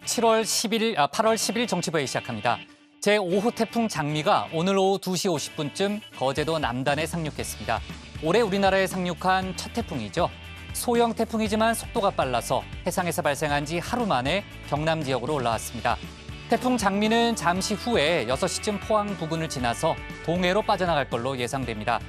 8월 10일 정치부회 시작합니다. 제5호 태풍 장미가 오늘 오후 2시 50분쯤 거제도 남단에 상륙했습니다. 올해 우리나라에 상륙한 첫 태풍이죠. 소형 태풍이지만 속도가 빨라서 해상에서 발생한 지 하루 만에 경남 지역으로 올라왔습니다. 태풍 장미는 잠시 후에 6시쯤 포항 부근을 지나서 동해로 빠져나갈 걸로 예상됩니다.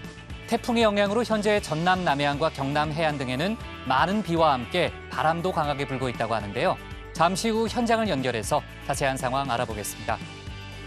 태풍의 영향으로 현재 전남 남해안과 경남 해안 등에는 많은 비와 함께 바람도 강하게 불고 있다고 하는데요. 잠시 후 현장을 연결해서 자세한 상황 알아보겠습니다.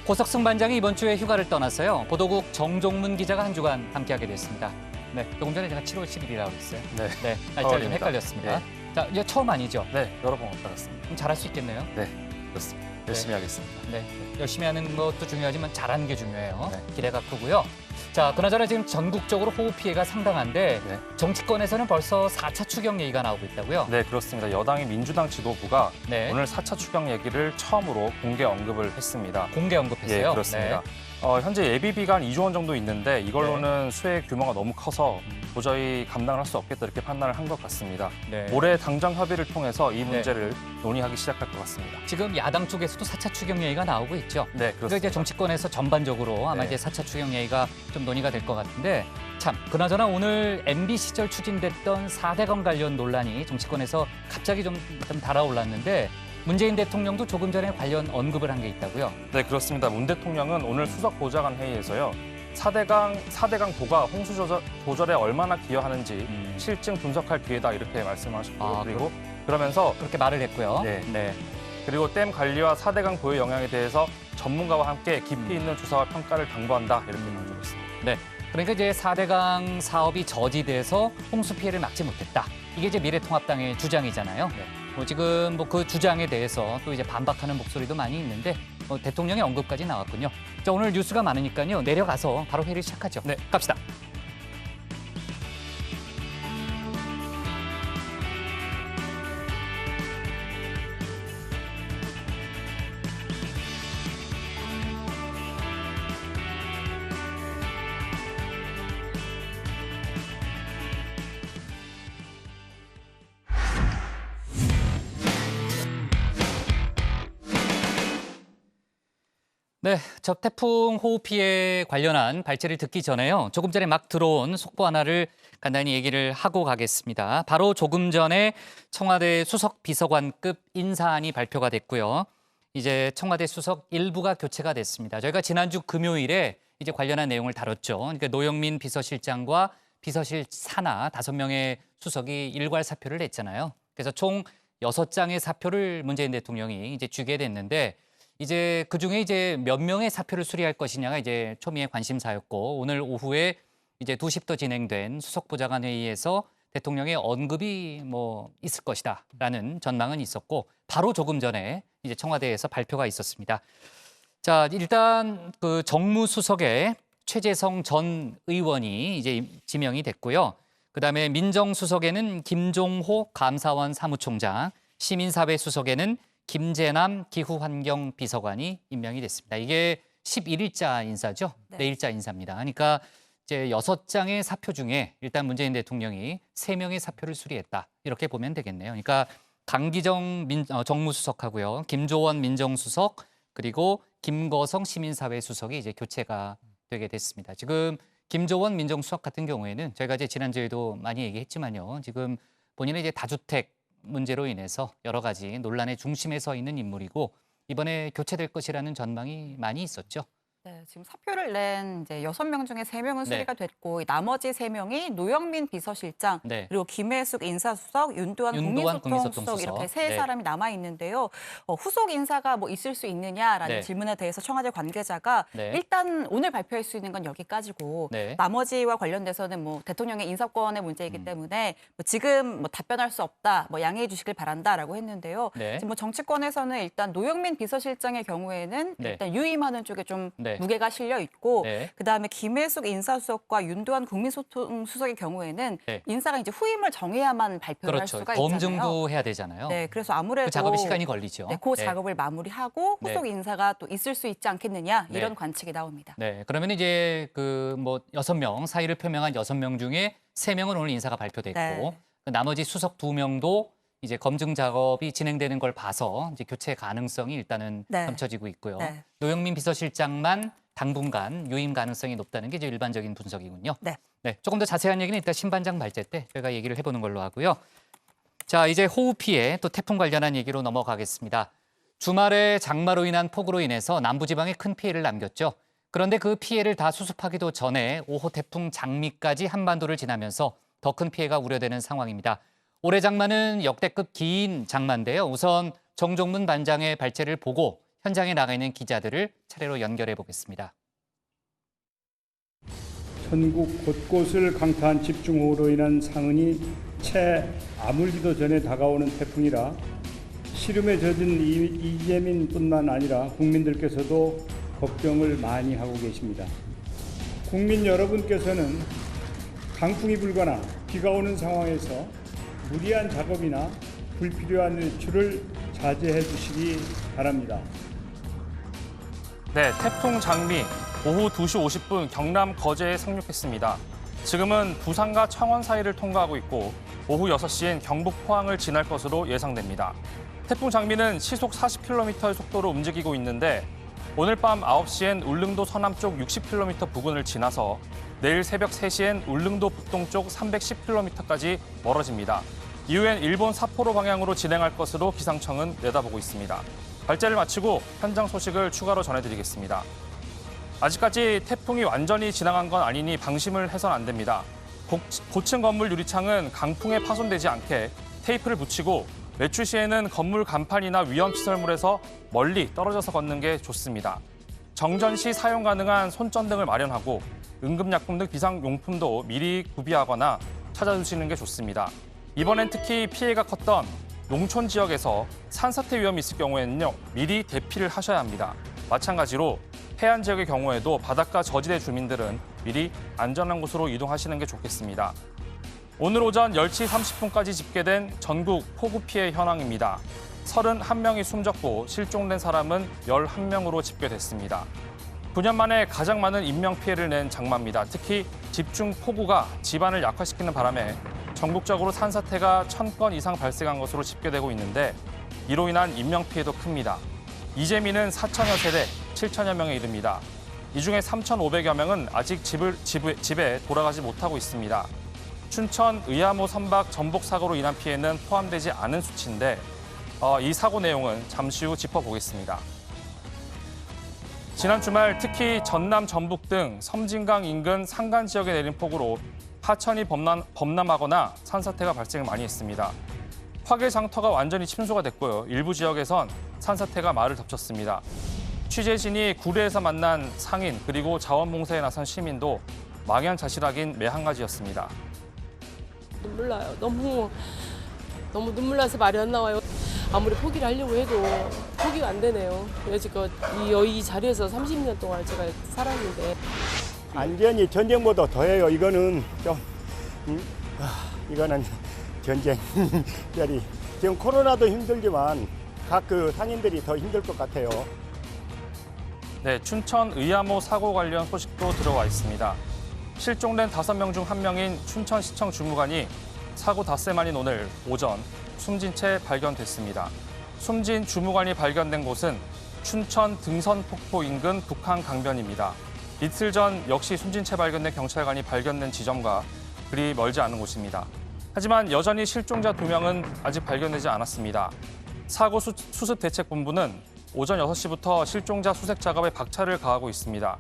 고석승 반장이 이번 주에 휴가를 떠났어요. 보도국 정종문 기자가 한 주간 함께하게 됐습니다. 네, 조금 전에 제가 7월 10일이라고 했어요. 네, 날짜 좀 헷갈렸습니다. 네. 자, 이제 처음 아니죠? 네, 여러 번 왔다 갔습니다. 좀 잘할 수 있겠네요. 네, 그렇습니다. 열심히 하겠습니다. 네, 열심히 하는 것도 중요하지만 잘하는 게 중요해요. 네. 기대가 크고요. 자, 그나저나 지금 전국적으로 호우 피해가 상당한데 네. 정치권에서는 벌써 4차 추경 얘기가 나오고 있다고요? 네, 그렇습니다. 여당의 민주당 지도부가 네. 오늘 4차 추경 얘기를 처음으로 공개 언급을 했습니다. 공개 언급했어요? 예, 그렇습니다. 현재 예비 비가 한 2조 원 정도 있는데 이걸로는 수혜 규모가 너무 커서 도저히 감당을 할 수 없겠다 이렇게 판단을 한 것 같습니다. 네. 올해 당정 협의를 통해서 이 문제를 논의하기 시작할 것 같습니다. 지금 야당 쪽에서도 4차 추경 얘기가 나오고 있죠. 네, 그래서 그렇습니다. 이제 정치권에서 전반적으로 아마 네. 이제 4차 추경 얘기가 좀 논의가 될 것 같은데 참 그나저나 오늘 MB 시절 추진됐던 4대강 관련 논란이 정치권에서 갑자기 좀 달아올랐는데 문재인 대통령도 조금 전에 관련 언급을 한 게 있다고요. 네, 그렇습니다. 문 대통령은 오늘 수석 보좌관 회의에서요. 4대강 도가 홍수 조절에 얼마나 기여하는지 실증 분석할 기회다 이렇게 말씀하셨고 그리고 그러면서 그렇게 말을 했고요. 네. 그리고 댐 관리와 4대강 보유 영향에 대해서 전문가와 함께 깊이 있는 조사와 평가를 당부한다 이렇게 강조했습니다. 네. 그러니까 이제 4대강 사업이 저지돼서 홍수 피해를 막지 못했다. 이게 이제 미래통합당의 주장이잖아요. 지금 그 주장에 대해서 또 이제 반박하는 목소리도 많이 있는데 대통령의 언급까지 나왔군요. 자, 오늘 뉴스가 많으니까요. 내려가서 바로 회의를 시작하죠. 네, 갑시다. 네, 저 태풍 호우 피해 관련한 발제를 듣기 전에요. 조금 전에 막 들어온 속보 하나를 간단히 얘기를 하고 가겠습니다. 바로 조금 전에 청와대 수석 비서관급 인사안이 발표가 됐고요. 이제 청와대 수석 일부가 교체가 됐습니다. 저희가 지난주 금요일에 이제 관련한 내용을 다뤘죠. 그러니까 노영민 비서실장과 비서실 산하 5명의 수석이 일괄 사표를 냈잖아요. 그래서 총 6장의 사표를 문재인 대통령이 이제 주게 됐는데 이제 그중에 이제 몇 명의 사표를 수리할 것이냐가 이제 초미의 관심사였고 오늘 오후에 이제 2시부터 진행된 수석보좌관 회의에서 대통령의 언급이 있을 것이다라는 전망은 있었고 바로 조금 전에 이제 청와대에서 발표가 있었습니다. 자, 일단 그 정무수석에 최재성 전 의원이 이제 지명이 됐고요. 그다음에 민정수석에는 김종호 감사원 사무총장, 시민사회 수석에는 김재남 기후환경비서관이 임명이 됐습니다. 이게 11일자 인사죠. 네. 내일자 인사입니다. 그러니까 이제 6장의 사표 중에 일단 문재인 대통령이 3명의 사표를 수리했다. 이렇게 보면 되겠네요. 그러니까 강기정 정무수석하고요. 김조원 민정수석 그리고 김거성 시민사회 수석이 이제 교체가 되게 됐습니다. 지금 김조원 민정수석 같은 경우에는 저희가 이제 지난주에도 많이 얘기했지만요. 지금 본인의 이제 다주택 문제로 인해서 여러 가지 논란의 중심에 서 있는 인물이고 이번에 교체될 것이라는 전망이 많이 있었죠. 네, 지금 사표를 낸 이제 6명 중에 3명은 네. 수리가 됐고 나머지 3명이 노영민 비서실장 네. 그리고 김혜숙 인사수석, 윤도환 국민소통수석 이렇게 세 네. 사람이 남아 있는데요. 후속 인사가 있을 수 있느냐라는 네. 질문에 대해서 청와대 관계자가 네. 일단 오늘 발표할 수 있는 건 여기까지고 네. 나머지와 관련돼서는 대통령의 인사권의 문제이기 때문에 지금 답변할 수 없다, 양해해 주시길 바란다라고 했는데요. 네. 지금 정치권에서는 일단 노영민 비서실장의 경우에는 네. 일단 유임하는 쪽에 좀 네. 무게가 실려 있고 네. 그다음에 김혜숙 인사수석과 윤도환 국민소통수석의 경우에는 네. 인사가 이제 후임을 정해야만 발표를 할 그렇죠. 수가 있잖아요. 검증도 해야 되잖아요. 네, 그래서 아무래도 그 작업에 시간이 걸리죠. 네, 그 작업을 마무리하고 후속 네. 인사가 또 있을 수 있지 않겠느냐 이런 네. 관측이 나옵니다. 네, 그러면 이제 6명 사의를 표명한 6명 중에 3명은 오늘 인사가 발표됐고 네. 나머지 수석 2명도 이제 검증 작업이 진행되는 걸 봐서 이제 교체 가능성이 일단은 네. 감춰지고 있고요. 네. 노영민 비서실장만 당분간 유임 가능성이 높다는 게 이제 일반적인 분석이군요. 네. 네, 조금 더 자세한 얘기는 이따 신반장 발제 때 저희가 얘기를 해보는 걸로 하고요. 자, 이제 호우 피해 또 태풍 관련한 얘기로 넘어가겠습니다. 주말에 장마로 인한 폭우로 인해서 남부지방에 큰 피해를 남겼죠. 그런데 그 피해를 다 수습하기도 전에 5호 태풍 장미까지 한반도를 지나면서 더 큰 피해가 우려되는 상황입니다. 올해 장마는 역대급 긴 장마인데요. 우선 정종문 반장의 발제를 보고 현장에 나가 있는 기자들을 차례로 연결해 보겠습니다. 전국 곳곳을 강타한 집중호우로 인한 상흔이 채 아물기도 전에 다가오는 태풍이라 시름에 젖은 이재민뿐만 아니라 국민들께서도 걱정을 많이 하고 계십니다. 국민 여러분께서는 강풍이 불거나 비가 오는 상황에서 무리한 작업이나 불필요한 외출을 자제해 주시기 바랍니다. 네, 태풍 장미 오후 2시 50분 경남 거제에 상륙했습니다. 지금은 부산과 창원 사이를 통과하고 있고 오후 6시엔 경북 포항을 지날 것으로 예상됩니다. 태풍 장미는 시속 40km의 속도로 움직이고 있는데 오늘 밤 9시엔 울릉도 서남쪽 60km 부근을 지나서 내일 새벽 3시엔 울릉도 북동쪽 310km까지 멀어집니다. 이후엔 일본 삿포로 방향으로 진행할 것으로 기상청은 내다보고 있습니다. 발제를 마치고 현장 소식을 추가로 전해드리겠습니다. 아직까지 태풍이 완전히 지나간 건 아니니 방심을 해서는 안 됩니다. 고층 건물 유리창은 강풍에 파손되지 않게 테이프를 붙이고 외출 시에는 건물 간판이나 위험시설물에서 멀리 떨어져서 걷는 게 좋습니다. 정전 시 사용 가능한 손전등을 마련하고 응급약품 등 비상용품도 미리 구비하거나 찾아두시는 게 좋습니다. 이번엔 특히 피해가 컸던 농촌 지역에서 산사태 위험이 있을 경우에는요, 미리 대피를 하셔야 합니다. 마찬가지로 해안 지역의 경우에도 바닷가 저지대 주민들은 미리 안전한 곳으로 이동하시는 게 좋겠습니다. 오늘 오전 10시 30분까지 집계된 전국 폭우 피해 현황입니다. 31명이 숨졌고 실종된 사람은 11명으로 집계됐습니다. 9년 만에 가장 많은 인명피해를 낸 장마입니다. 특히 집중 폭우가 집안을 약화시키는 바람에 전국적으로 산사태가 1000건 이상 발생한 것으로 집계되고 있는데 이로 인한 인명피해도 큽니다. 이재민은 4천여 세대 7천여 명에 이릅니다. 이 중에 3,500여 명은 아직 집에 돌아가지 못하고 있습니다. 춘천 의암호 선박 전복 사고로 인한 피해는 포함되지 않은 수치인데 이 사고 내용은 잠시 후 짚어보겠습니다. 지난 주말 특히 전남, 전북 등 섬진강 인근 산간 지역에 내린 폭우로 하천이 범람하거나 산사태가 발생을 많이 했습니다. 화계장터가 완전히 침수가 됐고요. 일부 지역에선 산사태가 말을 덮쳤습니다. 취재진이 구례에서 만난 상인 그리고 자원봉사에 나선 시민도 망연자실하긴 매한가지였습니다. 눈물 나요. 너무 눈물 나서 말이 안 나와요. 아무리 포기를 하려고 해도 포기가 안 되네요. 여지껏 이 자리에서 30년 동안 제가 살았는데 안전이 전쟁보다 더해요. 이거는 좀 이거는 전쟁별이 지금 코로나도 힘들지만 각 그 상인들이 더 힘들 것 같아요. 네, 춘천 의암호 사고 관련 소식도 들어와 있습니다. 실종된 5명 중 1명인 춘천시청 주무관이 사고 닷새 만인 오늘 오전 숨진 채 발견됐습니다. 숨진 주무관이 발견된 곳은 춘천 등선폭포 인근 북한 강변입니다. 이틀 전 역시 숨진 채 발견된 경찰관이 발견된 지점과 그리 멀지 않은 곳입니다. 하지만 여전히 실종자 2명은 아직 발견되지 않았습니다. 사고 수습대책본부는 오전 6시부터 실종자 수색 작업에 박차를 가하고 있습니다.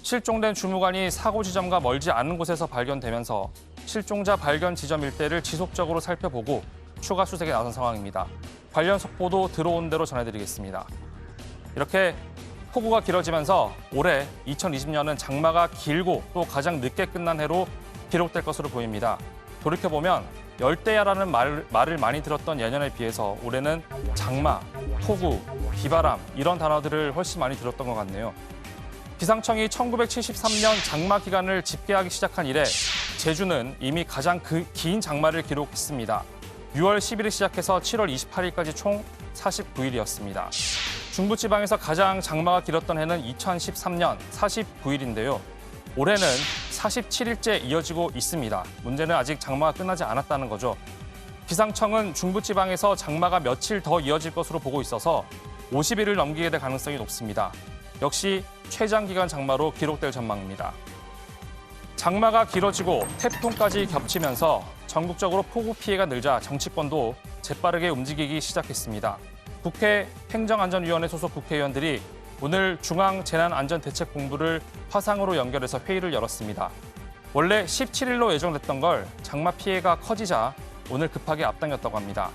실종된 주무관이 사고 지점과 멀지 않은 곳에서 발견되면서 실종자 발견 지점 일대를 지속적으로 살펴보고 추가 수색에 나선 상황입니다. 관련 속보도 들어온 대로 전해드리겠습니다. 이렇게 폭우가 길어지면서 올해 2020년은 장마가 길고 또 가장 늦게 끝난 해로 기록될 것으로 보입니다. 돌이켜보면 열대야라는 말을 많이 들었던 예년에 비해서 올해는 장마, 폭우, 비바람 이런 단어들을 훨씬 많이 들었던 것 같네요. 기상청이 1973년 장마 기간을 집계하기 시작한 이래 제주는 이미 가장 긴 장마를 기록했습니다. 6월 10일에 시작해서 7월 28일까지 총 49일이었습니다. 중부지방에서 가장 장마가 길었던 해는 2013년 49일인데요. 올해는 47일째 이어지고 있습니다. 문제는 아직 장마가 끝나지 않았다는 거죠. 기상청은 중부지방에서 장마가 며칠 더 이어질 것으로 보고 있어서 50일을 넘기게 될 가능성이 높습니다. 역시 최장기간 장마로 기록될 전망입니다. 장마가 길어지고 태풍까지 겹치면서 전국적으로 폭우 피해가 늘자 정치권도 재빠르게 움직이기 시작했습니다. 국회 행정안전위원회 소속 국회의원들이 오늘 중앙재난안전대책본부를 화상으로 연결해서 회의를 열었습니다. 원래 17일로 예정됐던 걸 장마 피해가 커지자 오늘 급하게 앞당겼다고 합니다.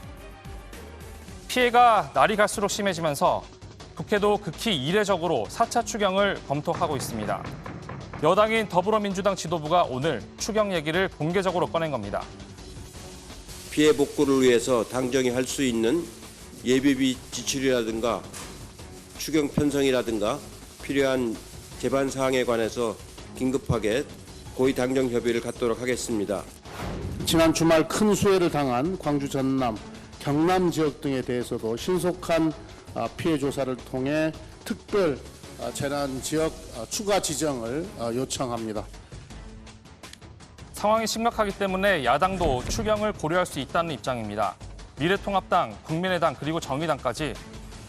피해가 날이 갈수록 심해지면서 국회도 극히 이례적으로 4차 추경을 검토하고 있습니다. 여당인 더불어민주당 지도부가 오늘 추경 얘기를 공개적으로 꺼낸 겁니다. 피해 복구를 위해서 당정이 할 수 있는 예비비 지출이라든가 추경 편성이라든가 필요한 제반 사항에 관해서 긴급하게 고위 당정 협의를 갖도록 하겠습니다. 지난 주말 큰 수해를 당한 광주, 전남, 경남 지역 등에 대해서도 신속한 피해 조사를 통해 특별 재난 지역 추가 지정을 요청합니다. 상황이 심각하기 때문에 야당도 추경을 고려할 수 있다는 입장입니다. 미래통합당, 국민의당 그리고 정의당까지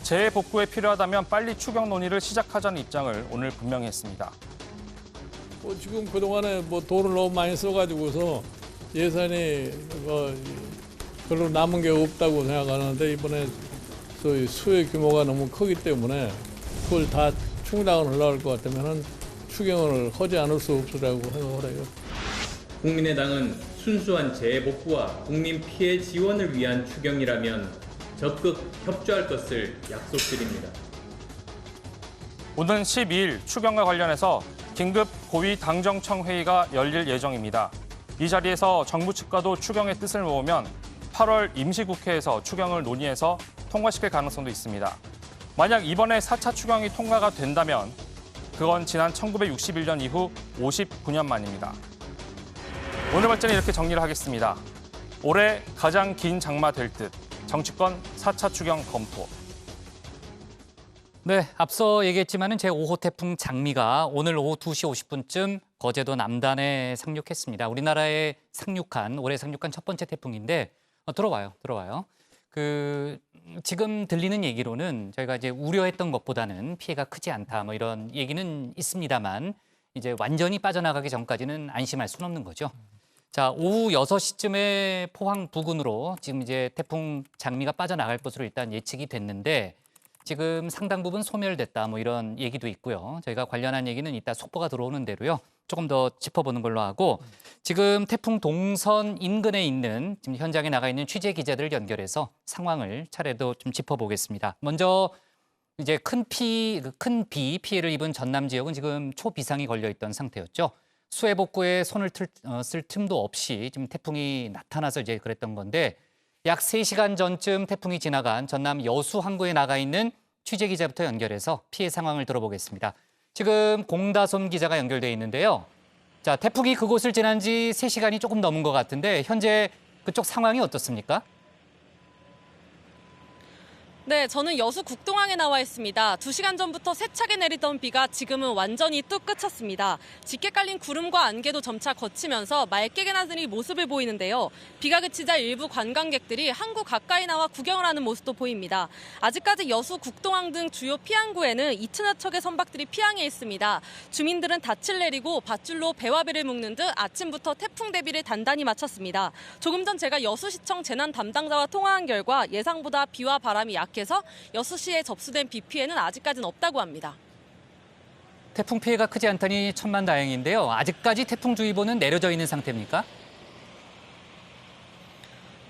재해 복구에 필요하다면 빨리 추경 논의를 시작하자는 입장을 오늘 분명히 했습니다. 지금 그동안에 돈을 너무 많이 써가지고서 예산이 별로 남은 게 없다고 생각하는데 이번에 수해 규모가 너무 크기 때문에 그걸 다 충당을 하려고 할 것 같으면 추경을 하지 않을 수 없으라고 생각을 해요. 국민의당은 순수한 재해 복구와 국민 피해 지원을 위한 추경이라면 적극 협조할 것을 약속드립니다. 오는 12일 추경과 관련해서 긴급 고위 당정청 회의가 열릴 예정입니다. 이 자리에서 정부 측과도 추경의 뜻을 모으면 8월 임시국회에서 추경을 논의해서 통과시킬 가능성도 있습니다. 만약 이번에 4차 추경이 통과가 된다면 그건 지난 1961년 이후 59년 만입니다. 오늘 발전은 이렇게 정리를 하겠습니다. 올해 가장 긴 장마 될 듯. 정치권 4차 추경 검토. 네, 앞서 얘기했지만은 제5호 태풍 장미가 오늘 오후 2시 50분쯤 거제도 남단에 상륙했습니다. 우리나라에 올해 상륙한 첫 번째 태풍인데 들어와요. 지금 들리는 얘기로는 저희가 이제 우려했던 것보다는 피해가 크지 않다 뭐 이런 얘기는 있습니다만 이제 완전히 빠져나가기 전까지는 안심할 수는 없는 거죠. 자, 오후 6시쯤에 포항 부근으로 지금 이제 태풍 장미가 빠져나갈 것으로 일단 예측이 됐는데 지금 상당 부분 소멸됐다 뭐 이런 얘기도 있고요. 저희가 관련한 얘기는 이따 속보가 들어오는 대로요. 조금 더 짚어보는 걸로 하고 지금 태풍 동선 인근에 있는 지금 현장에 나가 있는 취재 기자들을 연결해서 상황을 차례도 좀 짚어보겠습니다. 먼저 이제 큰 비 피해를 입은 전남 지역은 지금 초비상이 걸려 있던 상태였죠. 수해 복구에 손을 쓸 틈도 없이 지금 태풍이 나타나서 이제 그랬던 건데 약 3시간 전쯤 태풍이 지나간 전남 여수 항구에 나가 있는 취재 기자부터 연결해서 피해 상황을 들어보겠습니다. 지금 공다솜 기자가 연결돼 있는데요. 자, 태풍이 그곳을 지난 지 3시간이 조금 넘은 것 같은데 현재 그쪽 상황이 어떻습니까? 네, 저는 여수 국동항에 나와 있습니다. 2시간 전부터 세차게 내리던 비가 지금은 완전히 뚝 그쳤습니다. 짙게 깔린 구름과 안개도 점차 걷히면서 맑게 개나들이 모습을 보이는데요. 비가 그치자 일부 관광객들이 항구 가까이 나와 구경을 하는 모습도 보입니다. 아직까지 여수 국동항 등 주요 피항구에는 2층 척의 선박들이 피항해 있습니다. 주민들은 닻을 내리고 밧줄로 배와 배를 묶는 듯 아침부터 태풍 대비를 단단히 마쳤습니다. 조금 전 제가 여수시청 재난 담당자와 통화한 결과 예상보다 비와 바람이 약해서 여수시에 접수된 비 피해는 아직까지는 없다고 합니다. 태풍 피해가 크지 않다니 천만다행인데요. 아직까지 태풍주의보는 내려져 있는 상태입니까?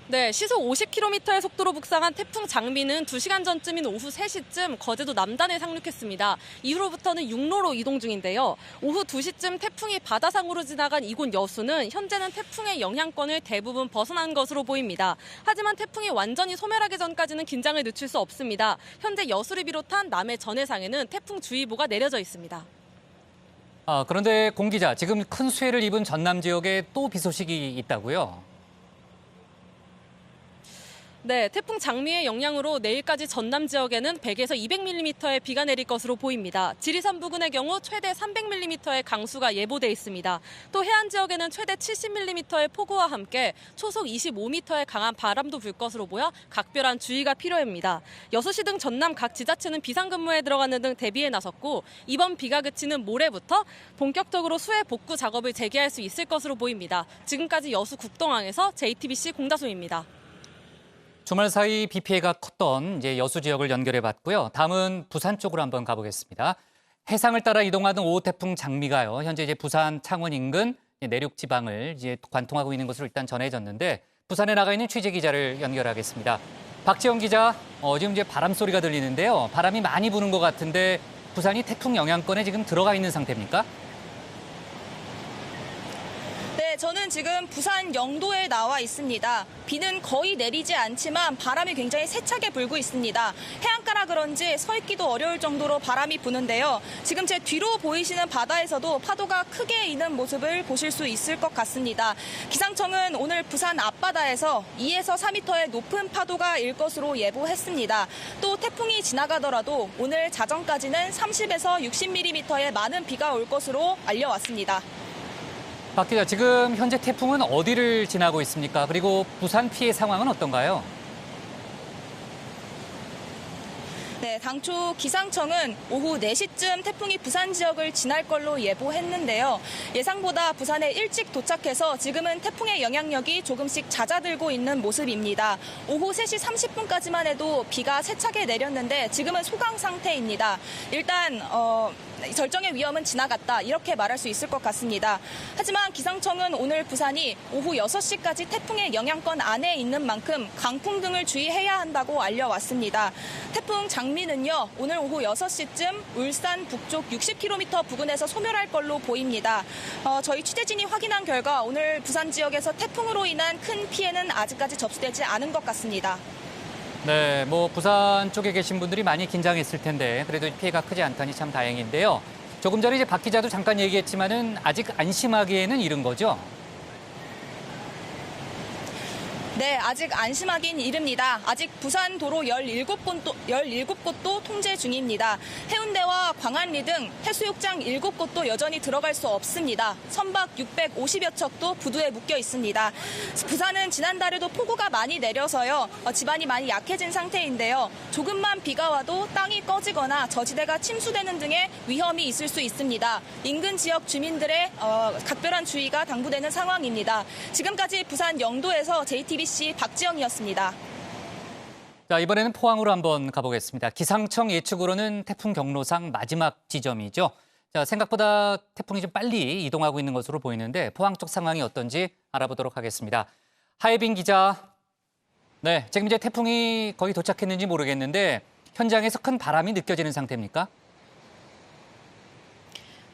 네, 시속 50km의 속도로 북상한 태풍 장미는 2시간 전쯤인 오후 3시쯤 거제도 남단에 상륙했습니다. 이후로부터는 육로로 이동 중인데요. 오후 2시쯤 태풍이 바다상으로 지나간 이곳 여수는 현재는 태풍의 영향권을 대부분 벗어난 것으로 보입니다. 하지만 태풍이 완전히 소멸하기 전까지는 긴장을 늦출 수 없습니다. 현재 여수를 비롯한 남해 전해상에는 태풍주의보가 내려져 있습니다. 그런데 공 기자, 지금 큰 수해를 입은 전남 지역에 또 비 소식이 있다고요? 네, 태풍 장미의 영향으로 내일까지 전남 지역에는 100에서 200mm의 비가 내릴 것으로 보입니다. 지리산 부근의 경우 최대 300mm의 강수가 예보돼 있습니다. 또 해안 지역에는 최대 70mm의 폭우와 함께 초속 25m의 강한 바람도 불 것으로 보여 각별한 주의가 필요합니다. 여수시 등 전남 각 지자체는 비상근무에 들어가는 등 대비에 나섰고 이번 비가 그치는 모레부터 본격적으로 수해 복구 작업을 재개할 수 있을 것으로 보입니다. 지금까지 여수 국동항에서 JTBC 공다솜입니다. 주말 사이 비 피해가 컸던 이제 여수 지역을 연결해 봤고요. 다음은 부산 쪽으로 한번 가보겠습니다. 해상을 따라 이동하던 5호 태풍 장미가요. 현재 이제 부산 창원 인근 내륙 지방을 이제 관통하고 있는 것으로 일단 전해졌는데 부산에 나가 있는 취재 기자를 연결하겠습니다. 박지영 기자, 지금 이제 바람 소리가 들리는데요. 바람이 많이 부는 것 같은데 부산이 태풍 영향권에 지금 들어가 있는 상태입니까? 네, 저는 지금 부산 영도에 나와 있습니다. 비는 거의 내리지 않지만 바람이 굉장히 세차게 불고 있습니다. 해안가라 그런지 서 있기도 어려울 정도로 바람이 부는데요. 지금 제 뒤로 보이시는 바다에서도 파도가 크게 이는 모습을 보실 수 있을 것 같습니다. 기상청은 오늘 부산 앞바다에서 2에서 4m의 높은 파도가 일 것으로 예보했습니다. 또 태풍이 지나가더라도 오늘 자정까지는 30에서 60mm의 많은 비가 올 것으로 알려왔습니다. 박 기자, 지금 현재 태풍은 어디를 지나고 있습니까? 그리고 부산 피해 상황은 어떤가요? 네, 당초 기상청은 오후 4시쯤 태풍이 부산 지역을 지날 걸로 예보했는데요. 예상보다 부산에 일찍 도착해서 지금은 태풍의 영향력이 조금씩 잦아들고 있는 모습입니다. 오후 3시 30분까지만 해도 비가 세차게 내렸는데 지금은 소강 상태입니다. 일단 절정의 위험은 지나갔다 이렇게 말할 수 있을 것 같습니다. 하지만 기상청은 오늘 부산이 오후 6시까지 태풍의 영향권 안에 있는 만큼 강풍 등을 주의해야 한다고 알려왔습니다. 태풍 장미는요, 오늘 오후 6시쯤 울산 북쪽 60km 부근에서 소멸할 걸로 보입니다. 저희 취재진이 확인한 결과 오늘 부산 지역에서 태풍으로 인한 큰 피해는 아직까지 접수되지 않은 것 같습니다. 네, 부산 쪽에 계신 분들이 많이 긴장했을 텐데 그래도 피해가 크지 않다니 참 다행인데요. 조금 전에 이제 박 기자도 잠깐 얘기했지만은 아직 안심하기에는 이른 거죠? 네, 아직 안심하긴 이릅니다. 아직 부산 도로 17곳도 통제 중입니다. 해운대와 광안리 등 해수욕장 7곳도 여전히 들어갈 수 없습니다. 선박 650여 척도 부두에 묶여 있습니다. 부산은 지난달에도 폭우가 많이 내려서요. 지반이 많이 약해진 상태인데요. 조금만 비가 와도 땅이 꺼지거나 저지대가 침수되는 등의 위험이 있을 수 있습니다. 인근 지역 주민들의 각별한 주의가 당부되는 상황입니다. 지금까지 부산 영도에서 JTBC 박지영이었습니다. 자, 이번에는 포항으로 한번 가보겠습니다. 기상청 예측으로는 태풍 경로상 마지막 지점이죠. 자, 생각보다 태풍이 좀 빨리 이동하고 있는 것으로 보이는데 포항 쪽 상황이 어떤지 알아보도록 하겠습니다. 하예빈 기자. 네, 지금 이제 태풍이 거의 도착했는지 모르겠는데 현장에서 큰 바람이 느껴지는 상태입니까?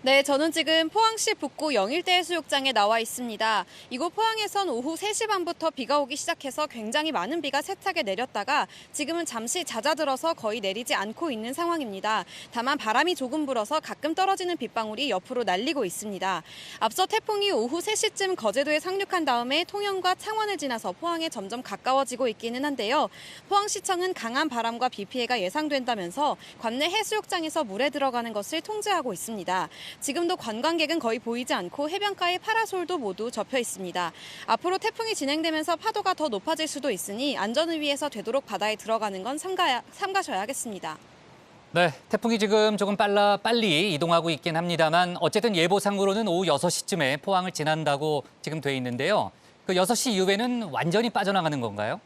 네, 저는 지금 포항시 북구 영일대 해수욕장에 나와 있습니다. 이곳 포항에선 오후 3시 반부터 비가 오기 시작해서 굉장히 많은 비가 세차게 내렸다가 지금은 잠시 잦아들어서 거의 내리지 않고 있는 상황입니다. 다만 바람이 조금 불어서 가끔 떨어지는 빗방울이 옆으로 날리고 있습니다. 앞서 태풍이 오후 3시쯤 거제도에 상륙한 다음에 통영과 창원을 지나서 포항에 점점 가까워지고 있기는 한데요. 포항시청은 강한 바람과 비 피해가 예상된다면서 관내 해수욕장에서 물에 들어가는 것을 통제하고 있습니다. 지금도 관광객은 거의 보이지 않고 해변가에 파라솔도 모두 접혀 있습니다. 앞으로 태풍이 진행되면서 파도가 더 높아질 수도 있으니 안전을 위해서 되도록 바다에 들어가는 건 삼가셔야 하겠습니다. 네, 태풍이 지금 조금 빨리 이동하고 있긴 합니다만 어쨌든 예보상으로는 오후 6시쯤에 포항을 지난다고 지금 돼 있는데요. 그 6시 이후에는 완전히 빠져나가는 건가요?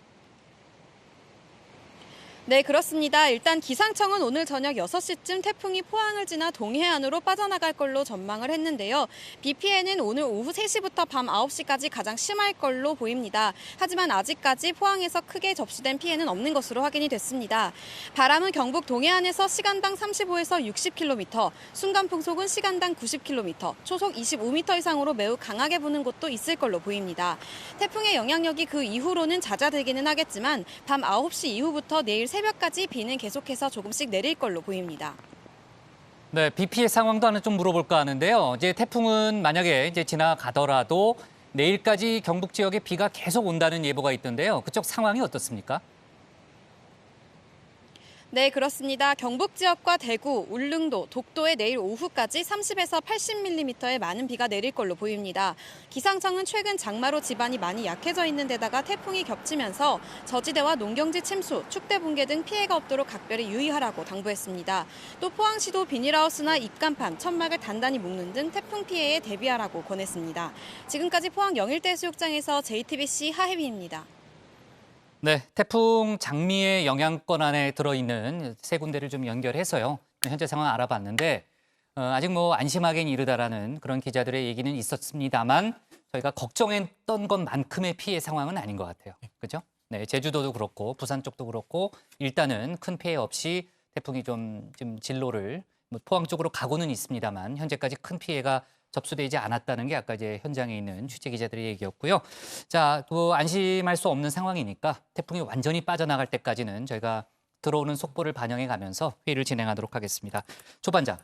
네, 그렇습니다. 일단 기상청은 오늘 저녁 6시쯤 태풍이 포항을 지나 동해안으로 빠져나갈 걸로 전망을 했는데요. 비 피해는 오늘 오후 3시부터 밤 9시까지 가장 심할 걸로 보입니다. 하지만 아직까지 포항에서 크게 접수된 피해는 없는 것으로 확인이 됐습니다. 바람은 경북 동해안에서 시간당 35에서 60km, 순간풍속은 시간당 90km, 초속 25m 이상으로 매우 강하게 부는 곳도 있을 걸로 보입니다. 태풍의 영향력이 그 이후로는 잦아들기는 하겠지만 밤 9시 이후부터 내일 새벽까지 비는 계속해서 조금씩 내릴 걸로 보입니다. 네, 비 피해 상황도 하나 좀 물어볼까 하는데요. 이제 태풍은 만약에 이제 지나가더라도 내일까지 경북 지역에 비가 계속 온다는 예보가 있던데요. 그쪽 상황이 어떻습니까? 네, 그렇습니다. 경북 지역과 대구, 울릉도, 독도에 내일 오후까지 30에서 80mm의 많은 비가 내릴 걸로 보입니다. 기상청은 최근 장마로 지반이 많이 약해져 있는 데다가 태풍이 겹치면서 저지대와 농경지 침수, 축대 붕괴 등 피해가 없도록 각별히 유의하라고 당부했습니다. 또 포항시도 비닐하우스나 입간판, 천막을 단단히 묶는 등 태풍 피해에 대비하라고 권했습니다. 지금까지 포항 영일대해수욕장에서 JTBC 하혜미입니다. 네, 태풍 장미의 영향권 안에 들어있는 세 군데를 좀 연결해서요. 현재 상황 알아봤는데 아직 뭐 안심하기는 이르다라는 그런 기자들의 얘기는 있었습니다만 저희가 걱정했던 것만큼의 피해 상황은 아닌 것 같아요. 그죠? 네, 제주도도 그렇고 부산 쪽도 그렇고 일단은 큰 피해 없이 태풍이 좀 진로를 포항 쪽으로 가고는 있습니다만 현재까지 큰 피해가 접수되지 않았다는 게 아까 이제 현장에 있는 취재 기자들의 얘기였고요. 자, 또 안심할 수 없는 상황이니까 태풍이 완전히 빠져나갈 때까지는 저희가 들어오는 속보를 반영해 가면서 회의를 진행하도록 하겠습니다. 조반장,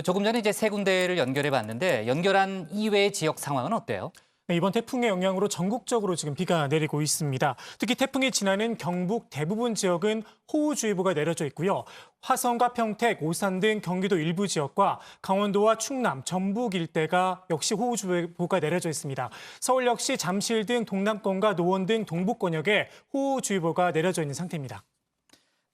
조금 전에 이제 세 군데를 연결해 봤는데 연결한 이외의 지역 상황은 어때요? 네, 이번 태풍의 영향으로 전국적으로 지금 비가 내리고 있습니다. 특히 태풍이 지나는 경북 대부분 지역은 호우주의보가 내려져 있고요. 화성과 평택, 오산 등 경기도 일부 지역과 강원도와 충남, 전북 일대가 역시 호우주의보가 내려져 있습니다. 서울 역시 잠실 등 동남권과 노원 등 동북권역에 호우주의보가 내려져 있는 상태입니다.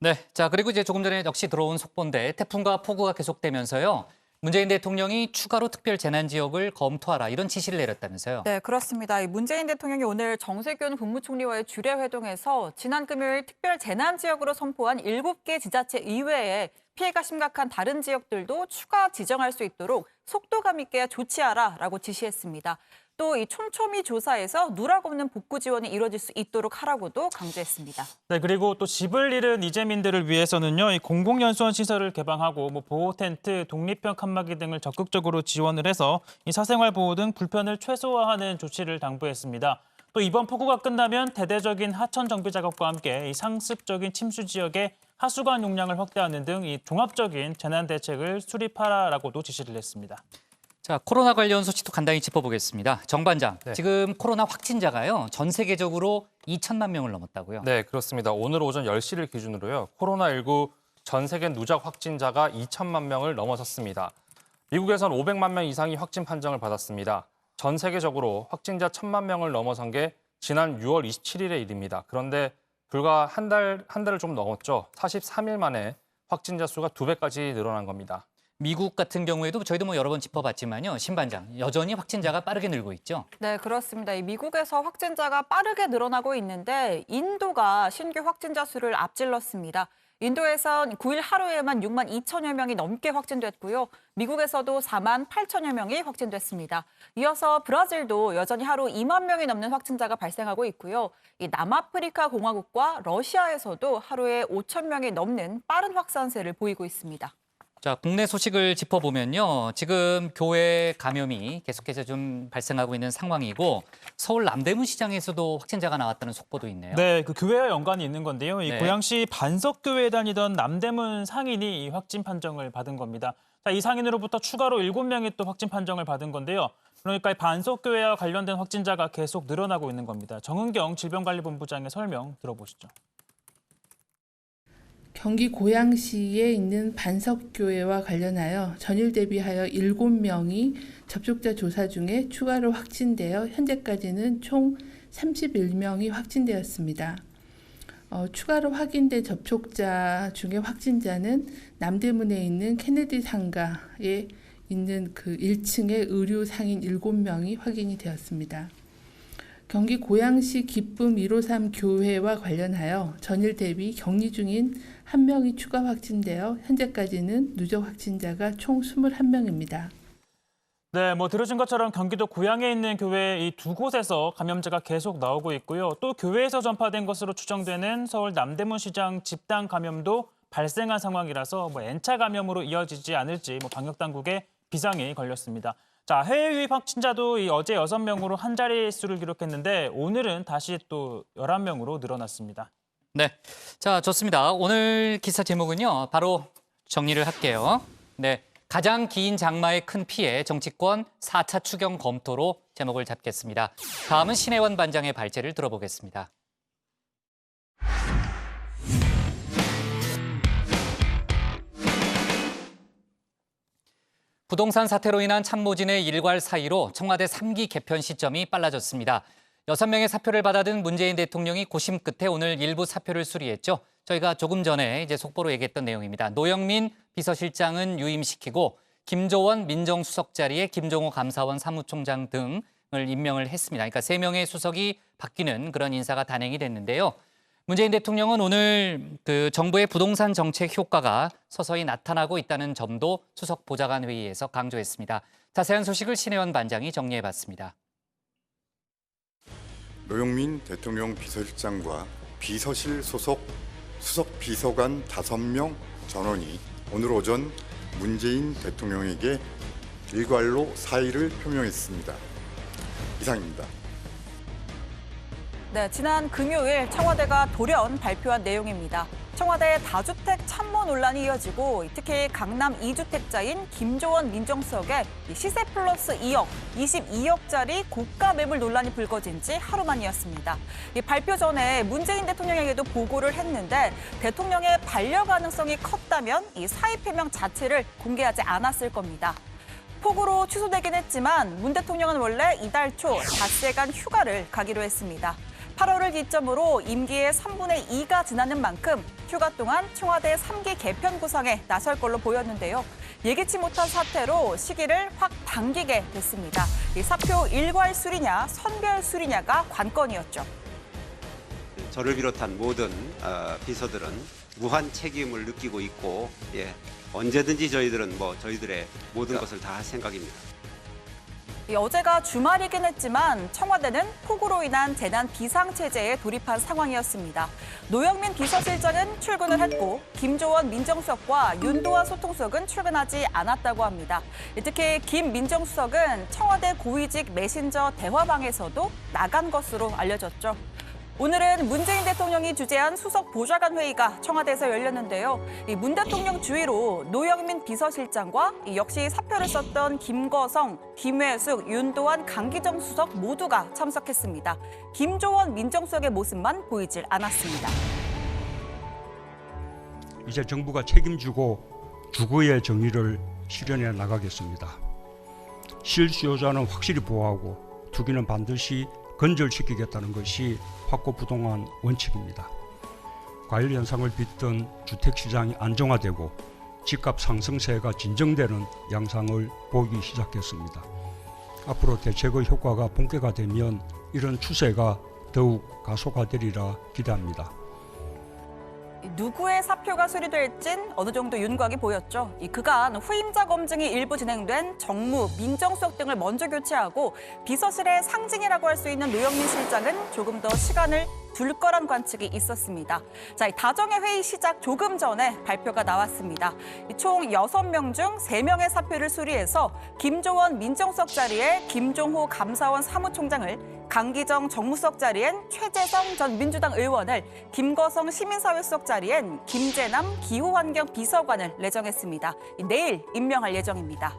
네, 자 그리고 이제 조금 전에 역시 들어온 속보인데 태풍과 폭우가 계속되면서요. 문재인 대통령이 추가로 특별 재난 지역을 검토하라 이런 지시를 내렸다면서요. 네, 그렇습니다. 문재인 대통령이 오늘 정세균 국무총리와의 주례 회동에서 지난 금요일 특별 재난 지역으로 선포한 7개 지자체 이외에 피해가 심각한 다른 지역들도 추가 지정할 수 있도록 속도감 있게 조치하라라고 지시했습니다. 또 이 촘촘히 조사해서 누락 없는 복구 지원이 이루어질 수 있도록 하라고도 강조했습니다. 네, 그리고 또 집을 잃은 이재민들을 위해서는요, 이 공공연수원 시설을 개방하고 보호 텐트, 독립형 칸막이 등을 적극적으로 지원을 해서 이 사생활 보호 등 불편을 최소화하는 조치를 당부했습니다. 또 이번 폭우가 끝나면 대대적인 하천 정비 작업과 함께 이 상습적인 침수 지역의 하수관 용량을 확대하는 등 이 종합적인 재난 대책을 수립하라라고도 지시를 했습니다. 자, 코로나 관련 소식도 간단히 짚어보겠습니다. 정 반장, 네. 지금 코로나 확진자가요. 전 세계적으로 2천만 명을 넘었다고요? 네, 그렇습니다. 오늘 오전 10시를 기준으로요. 코로나19 전 세계 누적 확진자가 2천만 명을 넘어섰습니다. 미국에선 500만 명 이상이 확진 판정을 받았습니다. 전 세계적으로 확진자 1,000만 명을 넘어선 게 지난 6월 27일의 일입니다. 그런데 불과 한 달을 좀 넘었죠. 43일 만에 확진자 수가 2배까지 늘어난 겁니다. 미국 같은 경우에도 저희도 뭐 여러 번 짚어봤지만요. 신 반장, 여전히 확진자가 빠르게 늘고 있죠. 네, 그렇습니다. 이 미국에서 확진자가 빠르게 늘어나고 있는데 인도가 신규 확진자 수를 앞질렀습니다. 인도에선 9일 하루에만 6만 2천여 명이 넘게 확진됐고요. 미국에서도 4만 8천여 명이 확진됐습니다. 이어서 브라질도 여전히 하루 2만 명이 넘는 확진자가 발생하고 있고요. 이 남아프리카 공화국과 러시아에서도 하루에 5천 명이 넘는 빠른 확산세를 보이고 있습니다. 자, 국내 소식을 짚어보면요. 지금 교회 감염이 계속해서 좀 발생하고 있는 상황이고 서울 남대문 시장에서도 확진자가 나왔다는 속보도 있네요. 네, 그 교회와 연관이 있는 건데요. 이 네. 고양시 반석교회에 다니던 남대문 상인이 이 확진 판정을 받은 겁니다. 자, 이 상인으로부터 추가로 7명이 또 확진 판정을 받은 건데요. 그러니까 이 반석교회와 관련된 확진자가 계속 늘어나고 있는 겁니다. 정은경 질병관리본부장의 설명 들어보시죠. 경기 고양시에 있는 반석교회와 관련하여 전일 대비하여 7명이 접촉자 조사 중에 추가로 확진되어 현재까지는 총 31명이 확진되었습니다. 추가로 확인된 접촉자 중에 확진자는 남대문에 있는 케네디 상가에 있는 그 1층의 의류 상인 7명이 확인이 되었습니다. 경기 고양시 기쁨 153 교회와 관련하여 전일 대비 격리 중인 1명이 추가 확진되어 현재까지는 누적 확진자가 총 21명입니다. 네, 들으신 것처럼 경기도 고양에 있는 교회 이 두 곳에서 감염자가 계속 나오고 있고요. 또 교회에서 전파된 것으로 추정되는 서울 남대문 시장 집단 감염도 발생한 상황이라서 N차 감염으로 이어지지 않을지 방역 당국에 비상이 걸렸습니다. 자, 해외 유입 확진자도 어제 6명으로 한 자릿수를 기록했는데 오늘은 다시 또 11명으로 늘어났습니다. 네, 자 좋습니다. 오늘 기사 제목은요. 바로 정리를 할게요. 네, 가장 긴 장마의 큰 피해 정치권 4차 추경 검토로 제목을 잡겠습니다. 다음은 신혜원 반장의 발제를 들어보겠습니다. 부동산 사태로 인한 참모진의 일괄 사의로 청와대 3기 개편 시점이 빨라졌습니다. 6명의 사표를 받아든 문재인 대통령이 고심 끝에 오늘 일부 사표를 수리했죠. 저희가 조금 전에 속보로 얘기했던 내용입니다. 노영민 비서실장은 유임시키고 김조원 민정수석 자리에 김종호 감사원 사무총장 등을 임명을 했습니다. 그러니까 3명의 수석이 바뀌는 그런 인사가 단행이 됐는데요. 문재인 대통령은 오늘 정부의 부동산 정책 효과가 서서히 나타나고 있다는 점도 수석 보좌관 회의에서 강조했습니다. 자세한 소식을 신혜원 반장이 정리해봤습니다. 노영민 대통령 비서실장과 비서실 소속 수석 비서관 5명 전원이 오늘 오전 문재인 대통령에게 일괄로 사의를 표명했습니다. 이상입니다. 네, 지난 금요일 청와대가 돌연 발표한 내용입니다. 청와대 다주택 참모 논란이 이어지고 특히 강남 2주택자인 김조원 민정수석의 시세 플러스 2억, 22억짜리 고가 매물 논란이 불거진 지 하루 만이었습니다. 이 발표 전에 문재인 대통령에게도 보고를 했는데 대통령의 반려 가능성이 컸다면 이 사의 표명 자체를 공개하지 않았을 겁니다. 폭우로 취소되긴 했지만 문 대통령은 원래 이달 초 닷새간 휴가를 가기로 했습니다. 8월을 기점으로 임기의 3분의 2가 지나는 만큼 휴가 동안 청와대 3기 개편 구상에 나설 걸로 보였는데요. 예기치 못한 사태로 시기를 확 당기게 됐습니다. 이 사표 일괄 수리냐 선별 수리냐가 관건이었죠. 저를 비롯한 모든 비서들은 무한 책임을 느끼고 있고 언제든지 저희들은 저희들의 모든 것을 다 할 생각입니다. 어제가 주말이긴 했지만 청와대는 폭우로 인한 재난 비상체제에 돌입한 상황이었습니다. 노영민 비서실장은 출근을 했고 김조원 민정수석과 윤도환 소통수석은 출근하지 않았다고 합니다. 특히 김 민정수석은 청와대 고위직 메신저 대화방에서도 나간 것으로 알려졌죠. 오늘은 문재인 대통령이 주재한 수석 보좌관 회의가 청와대에서 열렸는데요. 문 대통령 주의로 노영민 비서실장과 역시 사표를 썼던 김거성, 김회숙, 윤도환, 강기정 수석 모두가 참석했습니다. 김조원 민정수석의 모습만 보이질 않았습니다. 이제 정부가 책임지고 주거의 정의를 실현해 나가겠습니다. 실수요자는 확실히 보호하고 투기는 반드시 건절시키겠다는 것이 확고부동한 원칙입니다. 과열 현상을 빚던 주택시장이 안정화되고 집값 상승세가 진정되는 양상을 보기 시작했습니다. 앞으로 대책의 효과가 본격화되면 이런 추세가 더욱 가속화되리라 기대합니다. 누구의 사표가 수리될진 어느 정도 윤곽이 보였죠. 그간 후임자 검증이 일부 진행된 정무, 민정수석 등을 먼저 교체하고 비서실의 상징이라고 할 수 있는 노영민 실장은 조금 더 시간을 둘 거란 관측이 있었습니다. 자, 다정의 회의 시작 조금 전에 발표가 나왔습니다. 총 6명 중 3명의 사표를 수리해서 김조원 민정수석 자리에 김종호 감사원 사무총장을, 강기정 정무수석 자리엔 최재성 전 민주당 의원을, 김거성 시민사회수석 자리엔 김재남 기후환경 비서관을 내정했습니다. 내일 임명할 예정입니다.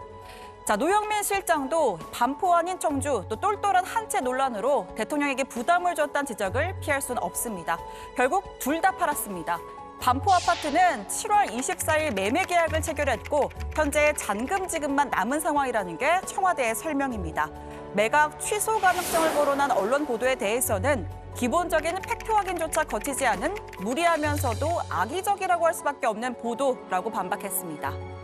자, 노영민 실장도 반포 아닌 청주 또 똘똘한 한 채 논란으로 대통령에게 부담을 줬다는 지적을 피할 수는 없습니다. 결국 둘 다 팔았습니다. 반포 아파트는 7월 24일 매매 계약을 체결했고 현재 잔금 지급만 남은 상황이라는 게 청와대의 설명입니다. 매각 취소 가능성을 거론한 언론 보도에 대해서는 기본적인 팩트 확인조차 거치지 않은 무리하면서도 악의적이라고 할 수밖에 없는 보도라고 반박했습니다.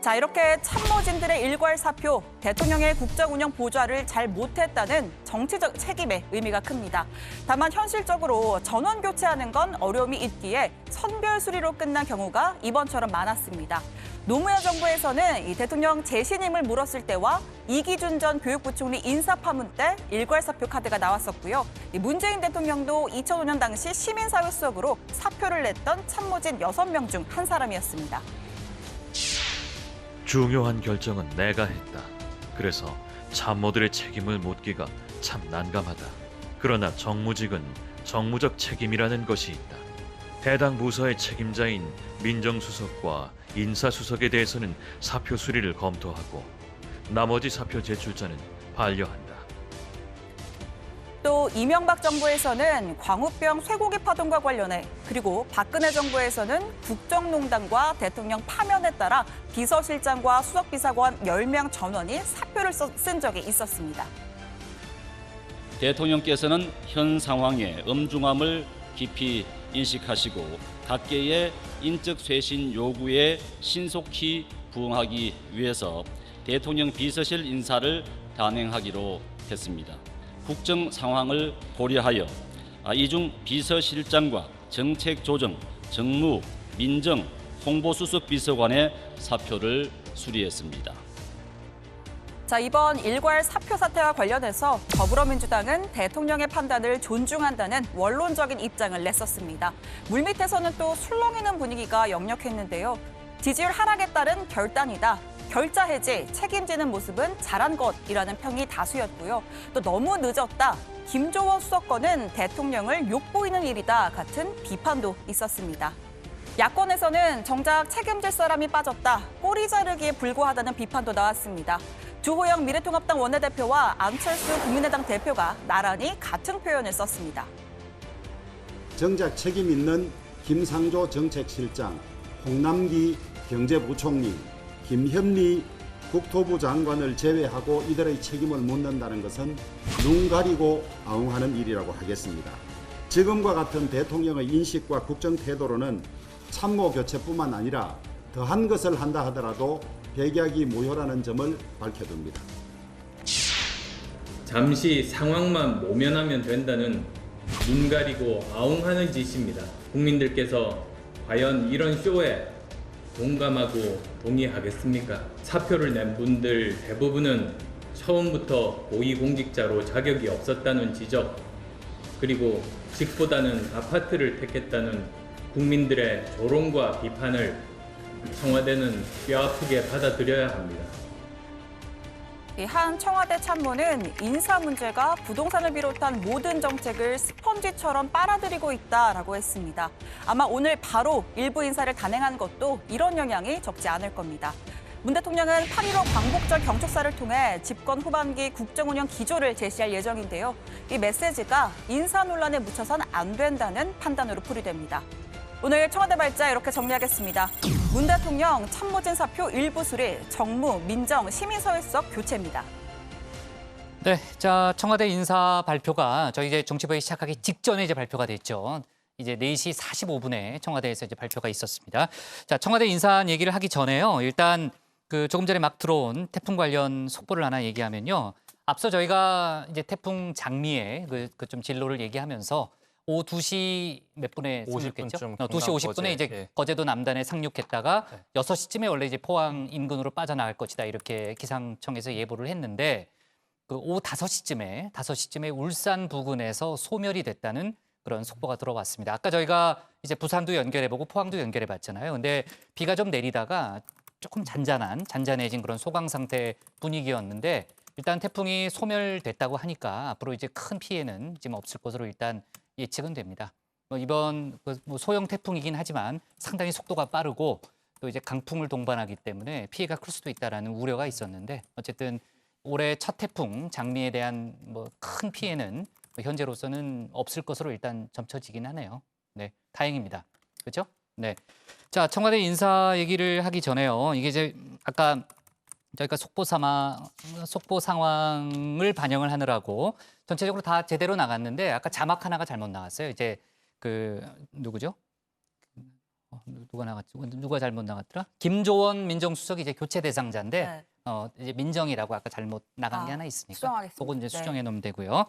자, 이렇게 참모진들의 일괄 사표, 대통령의 국정운영 보좌를 잘 못했다는 정치적 책임의 의미가 큽니다. 다만 현실적으로 전원 교체하는 건 어려움이 있기에 선별 수리로 끝난 경우가 이번처럼 많았습니다. 노무현 정부에서는 이 대통령 재신임을 물었을 때와 이기준 전 교육부 총리 인사 파문 때 일괄 사표 카드가 나왔었고요. 문재인 대통령도 2005년 당시 시민사회 수석으로 사표를 냈던 참모진 6명 중 한 사람이었습니다. 중요한 결정은 내가 했다. 그래서 참모들의 책임을 묻기가 참 난감하다. 그러나 정무직은 정무적 책임이라는 것이 있다. 해당 부서의 책임자인 민정수석과 인사수석에 대해서는 사표 수리를 검토하고 나머지 사표 제출자는 반려한다. 또 이명박 정부에서는 광우병 쇠고기 파동과 관련해 그리고 박근혜 정부에서는 국정농단과 대통령 파면에 따라 비서실장과 수석비서관 10명 전원이 사표를 쓴 적이 있었습니다. 대통령께서는 현 상황의 엄중함을 깊이 인식하시고 각계의 인적 쇄신 요구에 신속히 부응하기 위해서 대통령 비서실 인사를 단행하기로 했습니다. 국정 상황을 고려하여 이중 비서실장과 정책조정, 정무, 민정, 홍보수석 비서관의 사표를 수리했습니다. 자, 이번 일괄 사표 사태와 관련해서 더불어민주당은 대통령의 판단을 존중한다는 원론적인 입장을 냈었습니다. 물밑에서는 또 술렁이는 분위기가 역력했는데요. 지지율 하락에 따른 결단이다. 결자 해지, 책임지는 모습은 잘한 것이라는 평이 다수였고요. 또 너무 늦었다. 김조원 수석권은 대통령을 욕보이는 일이다 같은 비판도 있었습니다. 야권에서는 정작 책임질 사람이 빠졌다. 꼬리 자르기에 불과하다는 비판도 나왔습니다. 주호영 미래통합당 원내대표와 안철수 국민의당 대표가 나란히 같은 표현을 썼습니다. 정작 책임 있는 김상조 정책실장, 홍남기 경제부총리, 김현미 국토부 장관을 제외하고 이들의 책임을 묻는다는 것은 눈 가리고 아웅하는 일이라고 하겠습니다. 지금과 같은 대통령의 인식과 국정 태도로는 참모 교체뿐만 아니라 더한 것을 한다 하더라도 백약이 무효라는 점을 밝혀둡니다. 잠시 상황만 모면하면 된다는 눈 가리고 아웅하는 짓입니다. 국민들께서 과연 이런 쇼에 공감하고 동의하겠습니까? 사표를 낸 분들 대부분은 처음부터 고위공직자로 자격이 없었다는 지적, 그리고 직보다는 아파트를 택했다는 국민들의 조롱과 비판을 청와대는 뼈아프게 받아들여야 합니다. 한 청와대 참모는 인사 문제가 부동산을 비롯한 모든 정책을 스펀지처럼 빨아들이고 있다라고 했습니다. 아마 오늘 바로 일부 인사를 단행한 것도 이런 영향이 적지 않을 겁니다. 문 대통령은 8.15 광복절 경축사를 통해 집권 후반기 국정운영 기조를 제시할 예정인데요. 이 메시지가 인사 논란에 묻혀선 안 된다는 판단으로 풀이됩니다. 오늘 청와대 발자 이렇게 정리하겠습니다. 문 대통령 참모진 사표 일부 수리, 정무, 민정, 시민사회수석 교체입니다. 네, 자 청와대 인사 발표가 저희 이제 정치부에 시작하기 직전에 이제 발표가 됐죠. 이제 4시 45분에 청와대에서 이제 발표가 있었습니다. 자 청와대 인사 얘기를 하기 전에요. 일단 그 조금 전에 막 들어온 태풍 관련 속보를 하나 얘기하면요. 앞서 저희가 이제 태풍 장미의 그 좀 진로를 얘기하면서 오후 2시 몇 분에 상륙했죠? 2시 50분에 이제 거제도 남단에 상륙했다가 6시쯤에 원래 이제 포항 인근으로 빠져나갈 것이다 이렇게 기상청에서 예보를 했는데 그 오후 5시쯤에 울산 부근에서 소멸이 됐다는 그런 속보가 들어왔습니다. 아까 저희가 이제 부산도 연결해보고 포항도 연결해봤잖아요. 근데 비가 좀 내리다가 조금 잔잔해진 그런 소강 상태 분위기였는데 일단 태풍이 소멸됐다고 하니까 앞으로 이제 큰 피해는 지금 없을 것으로 일단 예측은 됩니다. 이번 소형 태풍이긴 하지만 상당히 속도가 빠르고 또 이제 강풍을 동반하기 때문에 피해가 클 수도 있다라는 우려가 있었는데 어쨌든 올해 첫 태풍 장미에 대한 큰 피해는 현재로서는 없을 것으로 일단 점쳐지긴 하네요. 네, 다행입니다. 그렇죠? 네. 자, 청와대 인사 얘기를 하기 전에요. 이게 이제 아까 저희가 속보 상황을 반영을 하느라고 전체적으로 다 제대로 나갔는데 아까 자막 하나가 잘못 나왔어요. 이제 그 누구죠? 누가 잘못 나갔더라? 김조원 민정수석이 이제 교체 대상자인데 네. 이제 민정이라고 아까 잘못 나간 게 하나 있으니까 수정하겠습니다. 그건 이제 네. 수정해 놓으면 되고요.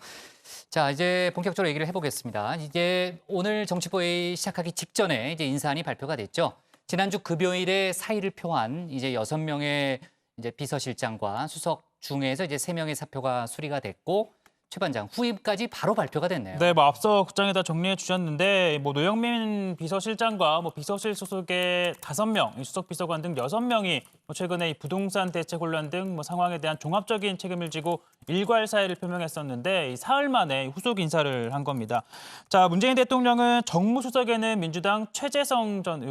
자, 이제 본격적으로 얘기를 해보겠습니다. 이제 오늘 정치부회의 시작하기 직전에 이제 인사안이 발표가 됐죠. 지난주 금요일에 사의를 표한 이제 6명의 이제 비서실장과 수석 중에서 이제 3명의 사표가 수리가 됐고 최 반장 후임까지 바로 발표가 됐네요. 네, 앞서 국장에다 정리해 주셨는데 노영민 비서실장과 비서실 소속의 5명, 수석 비서관 등 6명이 최근에 이 부동산 대책 혼란 등 상황에 대한 종합적인 책임을 지고 일괄 사의를 표명했었는데 사흘 만에 후속 인사를 한 겁니다. 자, 문재인 대통령은 정무수석에는 민주당 최재성 전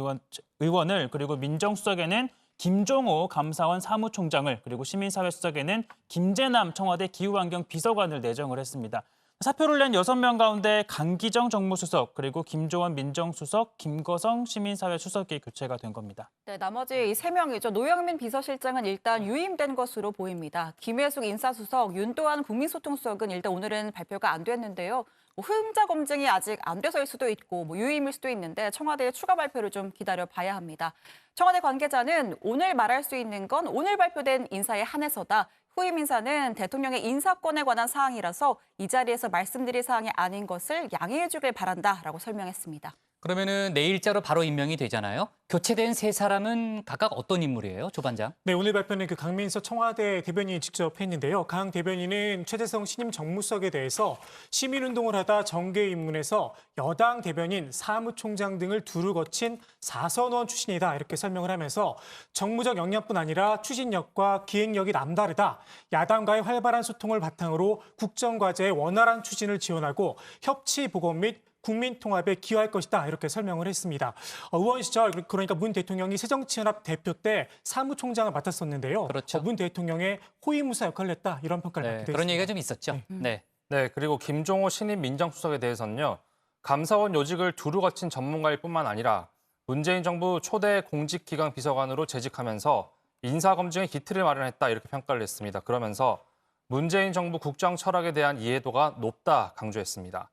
의원을 그리고 민정수석에는 김종호 감사원 사무총장을 그리고 시민사회수석에는 김재남 청와대 기후환경 비서관을 내정을 했습니다. 사표를 낸 6명 가운데 강기정 정무수석, 그리고 김조원 민정수석, 김거성 시민사회수석이 교체가 된 겁니다. 네, 나머지 이 3명이죠. 노영민 비서실장은 일단 유임된 것으로 보입니다. 김혜숙 인사수석, 윤도한 국민소통수석은 일단 오늘은 발표가 안 됐는데요. 후임자 검증이 아직 안 돼서일 수도 있고 유임일 수도 있는데 청와대의 추가 발표를 좀 기다려봐야 합니다. 청와대 관계자는 오늘 말할 수 있는 건 오늘 발표된 인사에 한해서다. 후임 인사는 대통령의 인사권에 관한 사항이라서 이 자리에서 말씀드릴 사항이 아닌 것을 양해해 주길 바란다라고 설명했습니다. 그러면은 내일자로 바로 임명이 되잖아요. 교체된 3사람은 각각 어떤 인물이에요, 조 반장? 네, 오늘 발표는 그 강민석 청와대 대변인이 직접 했는데요. 강 대변인은 최재성 신임 정무수석에 대해서 시민운동을 하다 정계 입문해서 여당 대변인, 사무총장 등을 두루 거친 4선원 출신이다 이렇게 설명을 하면서 정무적 역량뿐 아니라 추진력과 기획력이 남다르다. 야당과의 활발한 소통을 바탕으로 국정과제의 원활한 추진을 지원하고 협치 보건 및 국민 통합에 기여할 것이다 이렇게 설명을 했습니다. 의원 시절 그러니까 문 대통령이 새정치연합 대표 때 사무총장을 맡았었는데요. 그렇죠. 문 대통령의 호위무사 역할을 했다 이런 평가를 받게 됐습니다. 그런 얘기가 좀 있었죠. 네. 네, 그리고 김종호 신임 민정수석에 대해서는요. 감사원 요직을 두루 거친 전문가일 뿐만 아니라 문재인 정부 초대 공직기강 비서관으로 재직하면서 인사검증의 기틀을 마련했다 이렇게 평가를 했습니다. 그러면서 문재인 정부 국정 철학에 대한 이해도가 높다 강조했습니다.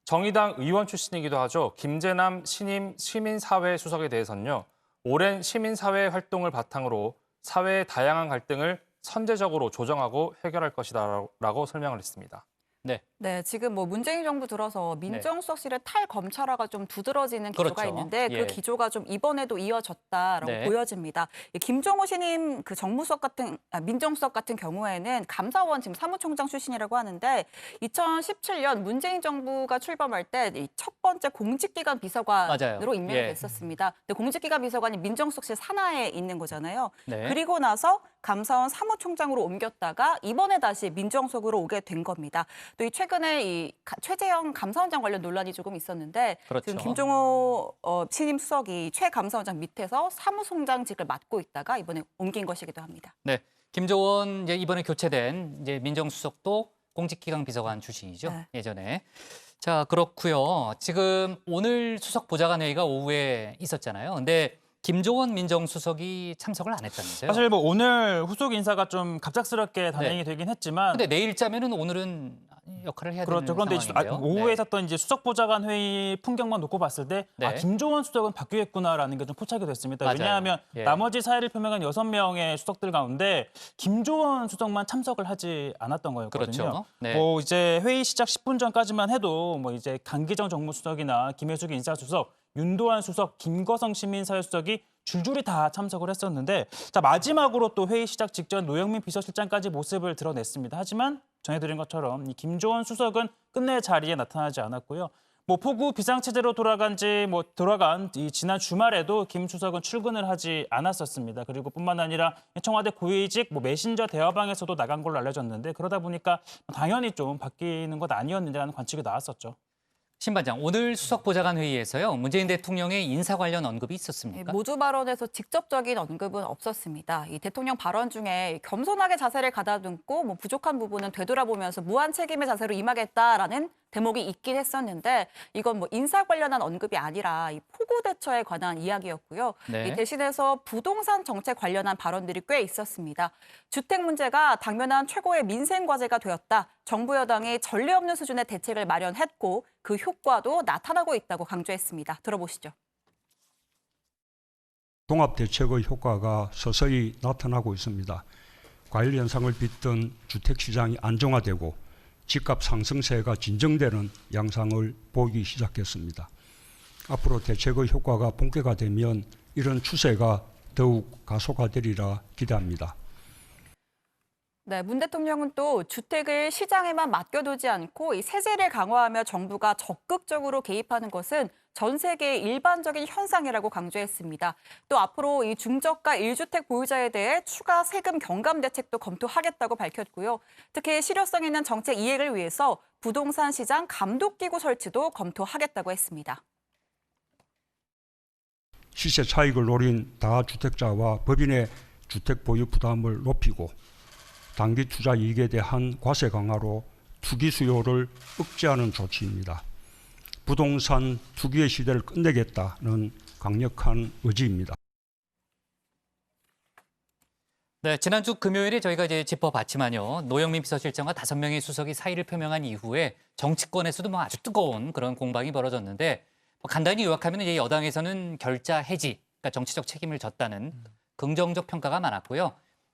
정의당 의원 출신이기도 하죠. 김재남 신임 시민사회 수석에 대해서는요. 오랜 시민사회 활동을 바탕으로 사회의 다양한 갈등을 선제적으로 조정하고 해결할 것이다라고 설명을 했습니다. 네, 지금 문재인 정부 들어서 민정수석실의 탈검찰화가 좀 두드러지는 기조가 그렇죠. 있는데 그 기조가 좀 이번에도 이어졌다라고 보여집니다. 김종호 신임 그 민정수석 같은 경우에는 감사원 지금 사무총장 출신이라고 하는데 2017년 문재인 정부가 출범할 때 첫 번째 공직기관 비서관으로 임명이 됐었습니다. 근데 공직기관 비서관이 민정수석실 산하에 있는 거잖아요. 그리고 나서 감사원 사무총장으로 옮겼다가 이번에 다시 민정수석으로 오게 된 겁니다. 또 최근에 이 최재형 감사원장 관련 논란이 조금 있었는데 지금 김종호 신임 수석이 최 감사원장 밑에서 사무총장직을 맡고 있다가 이번에 옮긴 것이기도 합니다. 네, 김조원 이번에 교체된 민정수석도 공직기강 비서관 출신이죠. 예전에. 자, 그렇고요. 지금 오늘 수석 보좌관 회의가 오후에 있었잖아요. 근데 김조원 민정수석이 참석을 안 했다면서요? 사실 오늘 후속 인사가 좀 갑작스럽게 단행이 되긴 했지만 근데 내일자면은 오늘은 역할을 해야 되는 그런데 상황인데요. 오후에 있었던 이제 수석보좌관 회의 풍경만 놓고 봤을 때 김조원 수석은 바뀌겠구나라는 게 좀 포착이 됐습니다. 맞아요. 왜냐하면 나머지 사의를 표명한 6명의 수석들 가운데 김조원 수석만 참석을 하지 않았던 거였거든요. 그렇죠. 이제 회의 시작 10분 전까지만 해도 이제 강기정 정무수석이나 김혜숙 인사수석, 윤도한 수석, 김거성 시민사회수석이 줄줄이 다 참석을 했었는데 마지막으로 또 회의 시작 직전 노영민 비서실장까지 모습을 드러냈습니다. 하지만 전해드린 것처럼 이 김조원 수석은 끝내 자리에 나타나지 않았고요. 폭우 비상체제로 돌아간 이 지난 주말에도 김 수석은 출근을 하지 않았었습니다. 그리고 뿐만 아니라 청와대 고위직 메신저 대화방에서도 나간 걸로 알려졌는데 그러다 보니까 당연히 좀 바뀌는 것 아니었느냐는 관측이 나왔었죠. 신 반장, 오늘 수석 보좌관 회의에서요. 문재인 대통령의 인사 관련 언급이 있었습니까? 모두 발언에서 직접적인 언급은 없었습니다. 이 대통령 발언 중에 겸손하게 자세를 가다듬고 부족한 부분은 되돌아보면서 무한 책임의 자세로 임하겠다라는 대목이 있긴 했었는데 이건 인사 관련한 언급이 아니라 이 폭우 대처에 관한 이야기였고요. 이 대신해서 부동산 정책 관련한 발언들이 꽤 있었습니다. 주택 문제가 당면한 최고의 민생 과제가 되었다. 정부 여당이 전례 없는 수준의 대책을 마련했고 그 효과도 나타나고 있다고 강조했습니다. 들어보시죠. 종합대책의 효과가 서서히 나타나고 있습니다. 과열 현상을 빚던 주택시장이 안정화되고 집값 상승세가 진정되는 양상을 보이기 시작했습니다. 앞으로 대책의 효과가 본격화되면 이런 추세가 더욱 가속화되리라 기대합니다. 네, 문 대통령은 또 주택을 시장에만 맡겨두지 않고 이 세제를 강화하며 정부가 적극적으로 개입하는 것은 전 세계의 일반적인 현상이라고 강조했습니다. 또 앞으로 이 중저가 1주택 보유자에 대해 추가 세금 경감 대책도 검토하겠다고 밝혔고요. 특히 실효성 있는 정책 이행을 위해서 부동산 시장 감독기구 설치도 검토하겠다고 했습니다. 시세 차익을 노린 다주택자와 법인의 주택 보유 부담을 높이고 단기 투자 이익에 대한 과세 강화로 투기 수요를 억제하는 조치입니다. 부동산 투기의 시대를 끝내겠다는 강력한 의지입니다. 네, 지난주 금요일에 저희가 이제 짚어봤지만요. 노영민 비서실장과 5명의 수석이 사의를 표명한 이후에 정치권에서도 뭐 아주 뜨거운 그런 공방이 벌어졌는데 간단히 요약하면 이제 여당에서는 결자 해지, 그러니까 정치적 책임을 졌다는 긍정적 평가가 많았고요.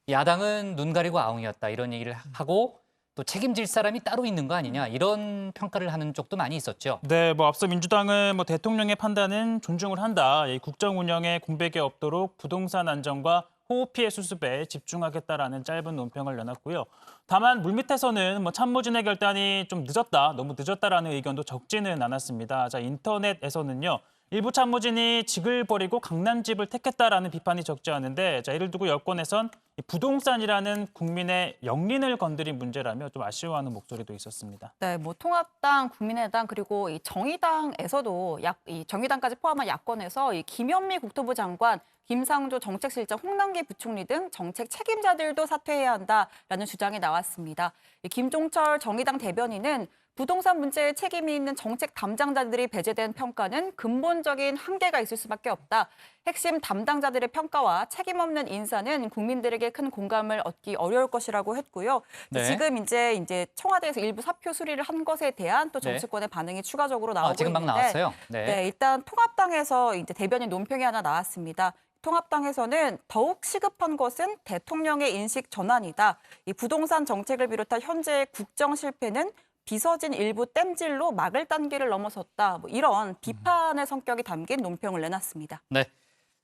야당은 눈 가리고 아웅이었다 이런 얘기를 하고 또 책임질 사람이 따로 있는 거 아니냐 이런 평가를 하는 쪽도 많이 있었죠. 네, 뭐 앞서 민주당은 뭐 대통령의 판단은 존중을 한다. 이 국정 운영에 공백이 없도록 부동산 안정과 호우 피해 수습에 집중하겠다라는 짧은 논평을 내놨고요. 다만 물밑에서는 뭐 참모진의 결단이 좀 늦었다, 너무 늦었다라는 의견도 적지는 않았습니다. 자, 인터넷에서는요. 일부 참모진이 직을 버리고 강남집을 택했다라는 비판이 적지 않은데, 자, 이를 두고 여권에선 부동산이라는 국민의 영린을 건드린 문제라며 좀 아쉬워하는 목소리도 있었습니다. 네, 뭐 통합당, 국민의당 그리고 이 정의당에서도 이 정의당까지 포함한 야권에서 이 김현미 국토부 장관, 김상조 정책실장, 홍남기 부총리 등 정책 책임자들도 사퇴해야 한다라는 주장이 나왔습니다. 김종철 정의당 대변인은 부동산 문제에 책임이 있는 정책 담당자들이 배제된 평가는 근본적인 한계가 있을 수밖에 없다. 핵심 담당자들의 평가와 책임 없는 인사는 국민들에게 큰 공감을 얻기 어려울 것이라고 했고요. 네. 지금 이제 청와대에서 일부 사표 수리를 한 것에 대한 또 정치권의 반응이 추가적으로 나오고 지금 막 있는데, 나왔어요. 네. 일단 통합당에서 이제 대변인 논평이 하나 나왔습니다. 통합당에서는 더욱 시급한 것은 대통령의 인식 전환이다. 이 부동산 정책을 비롯한 현재의 국정 실패는 비서진 일부 땜질로 막을 단계를 넘어섰다. 뭐 이런 비판의 성격이 담긴 논평을 내놨습니다. 네.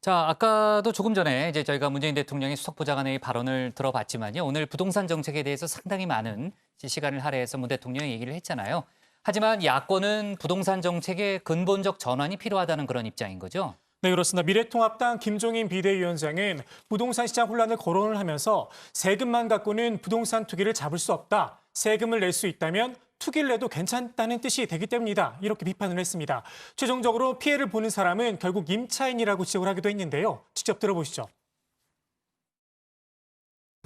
자, 아까도 조금 전에 이제 저희가 문재인 대통령의 수석부 장관의 발언을 들어봤지만요. 오늘 부동산 정책에 대해서 상당히 많은 시간을 할애해서 문 대통령이 얘기를 했잖아요. 하지만 야권은 부동산 정책의 근본적 전환이 필요하다는 그런 입장인 거죠. 네, 그렇습니다. 미래통합당 김종인 비대위원장은 부동산 시장 혼란을 거론을 하면서 세금만 갖고는 부동산 투기를 잡을 수 없다. 세금을 낼 수 있다면 투기를 내도 괜찮다는 뜻이 되기 때문이다. 이렇게 비판을 했습니다. 최종적으로 피해를 보는 사람은 결국 임차인이라고 지적을 하기도 했는데요. 직접 들어보시죠.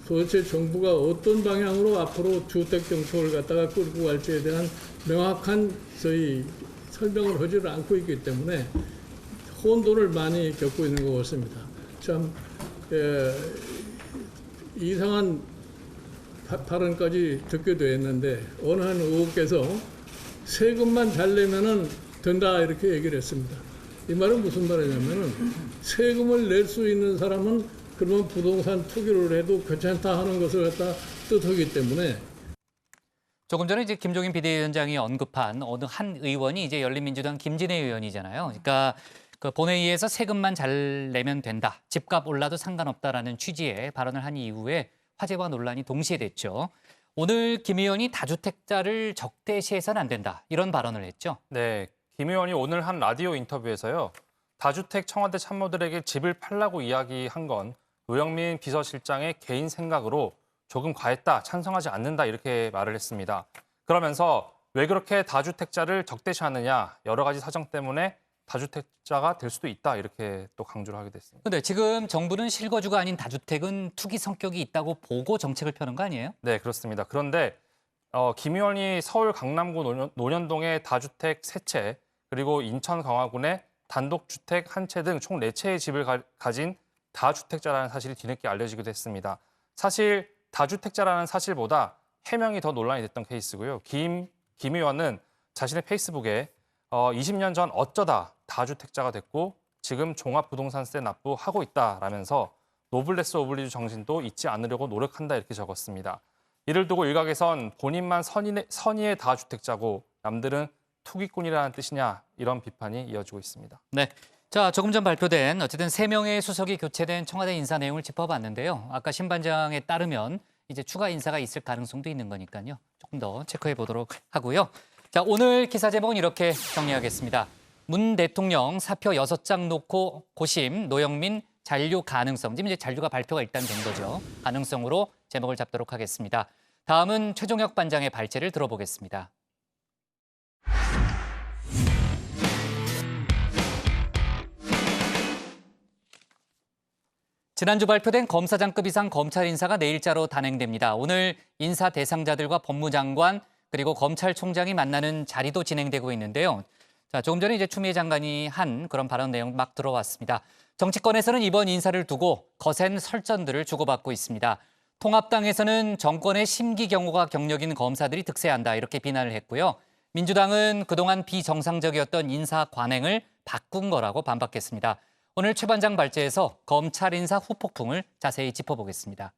도대체 정부가 어떤 방향으로 앞으로 주택 정책을 갖다가 끌고 갈지에 대한 명확한 설명을 하지를 않고 있기 때문에 혼돈을 많이 겪고 있는 것 같습니다. 참 이상한 발언까지 듣게 됐는데 어느 한 의원께서 세금만 잘 내면은 된다 이렇게 얘기를 했습니다. 이 말은 무슨 말이냐면은 세금을 낼 수 있는 사람은 그러면 부동산 투기를 해도 괜찮다 하는 것을 갖다 뜻하기 때문에. 조금 전에 이제 김종인 비대위원장이 언급한 어느 한 의원이 이제 열린민주당 김진애 의원이잖아요. 그러니까 그 본회의에서 세금만 잘 내면 된다. 집값 올라도 상관없다라는 취지의 발언을 한 이후에 화제와 논란이 동시에 됐죠. 오늘 김 의원이 다주택자를 적대시해서는 안 된다. 이런 발언을 했죠. 네, 김 의원이 오늘 한 라디오 인터뷰에서요. 다주택 청와대 참모들에게 집을 팔라고 이야기한 건 노영민 비서실장의 개인 생각으로 조금 과했다, 찬성하지 않는다 이렇게 말을 했습니다. 그러면서 왜 그렇게 다주택자를 적대시하느냐, 여러 가지 사정 때문에 다주택자가 될 수도 있다 이렇게 또 강조를 하게 됐습니다. 근데 지금 정부는 실거주가 아닌 다주택은 투기 성격이 있다고 보고 정책을 펴는 거 아니에요? 네, 그렇습니다. 그런데 김 의원이 서울 강남구 논현동의 다주택 3채 그리고 인천 강화군의 단독주택 1채 등 총 4채의 집을 가진 다주택자라는 사실이 뒤늦게 알려지기도 했습니다. 사실 다주택자라는 사실보다 해명이 더 논란이 됐던 케이스고요. 김 의원은 자신의 페이스북에 20년 전 어쩌다 다주택자가 됐고 지금 종합부동산세 납부하고 있다라면서 노블레스 오블리주 정신도 잊지 않으려고 노력한다 이렇게 적었습니다. 이를 두고 일각에선 본인만 선의의 다주택자고 남들은 투기꾼이라는 뜻이냐 이런 비판이 이어지고 있습니다. 네. 자, 조금 전 발표된 어쨌든 3명의 수석이 교체된 청와대 인사 내용을 짚어봤는데요. 아까 신 반장에 따르면 이제 추가 인사가 있을 가능성도 있는 거니까요. 조금 더 체크해 보도록 하고요. 자, 오늘 기사 제목은 이렇게 정리하겠습니다. 문 대통령 사표 6장 놓고 고심, 노영민 잔류 가능성. 지금 이제 잔류가 발표가 일단 된 거죠. 가능성으로 제목을 잡도록 하겠습니다. 다음은 최종혁 반장의 발제를 들어보겠습니다. 지난주 발표된 검사장급 이상 검찰 인사가 내일자로 단행됩니다. 오늘 인사 대상자들과 법무장관 그리고 검찰총장이 만나는 자리도 진행되고 있는데요. 자, 조금 전에 이제 추미애 장관이 한 그런 발언 내용 막 들어왔습니다. 정치권에서는 이번 인사를 두고 거센 설전들을 주고받고 있습니다. 통합당에서는 정권의 심기 경호가 경력인 검사들이 득세한다 이렇게 비난을 했고요. 민주당은 그동안 비정상적이었던 인사 관행을 바꾼 거라고 반박했습니다. 오늘 최 반장 발제에서 검찰 인사 후폭풍을 자세히 짚어보겠습니다.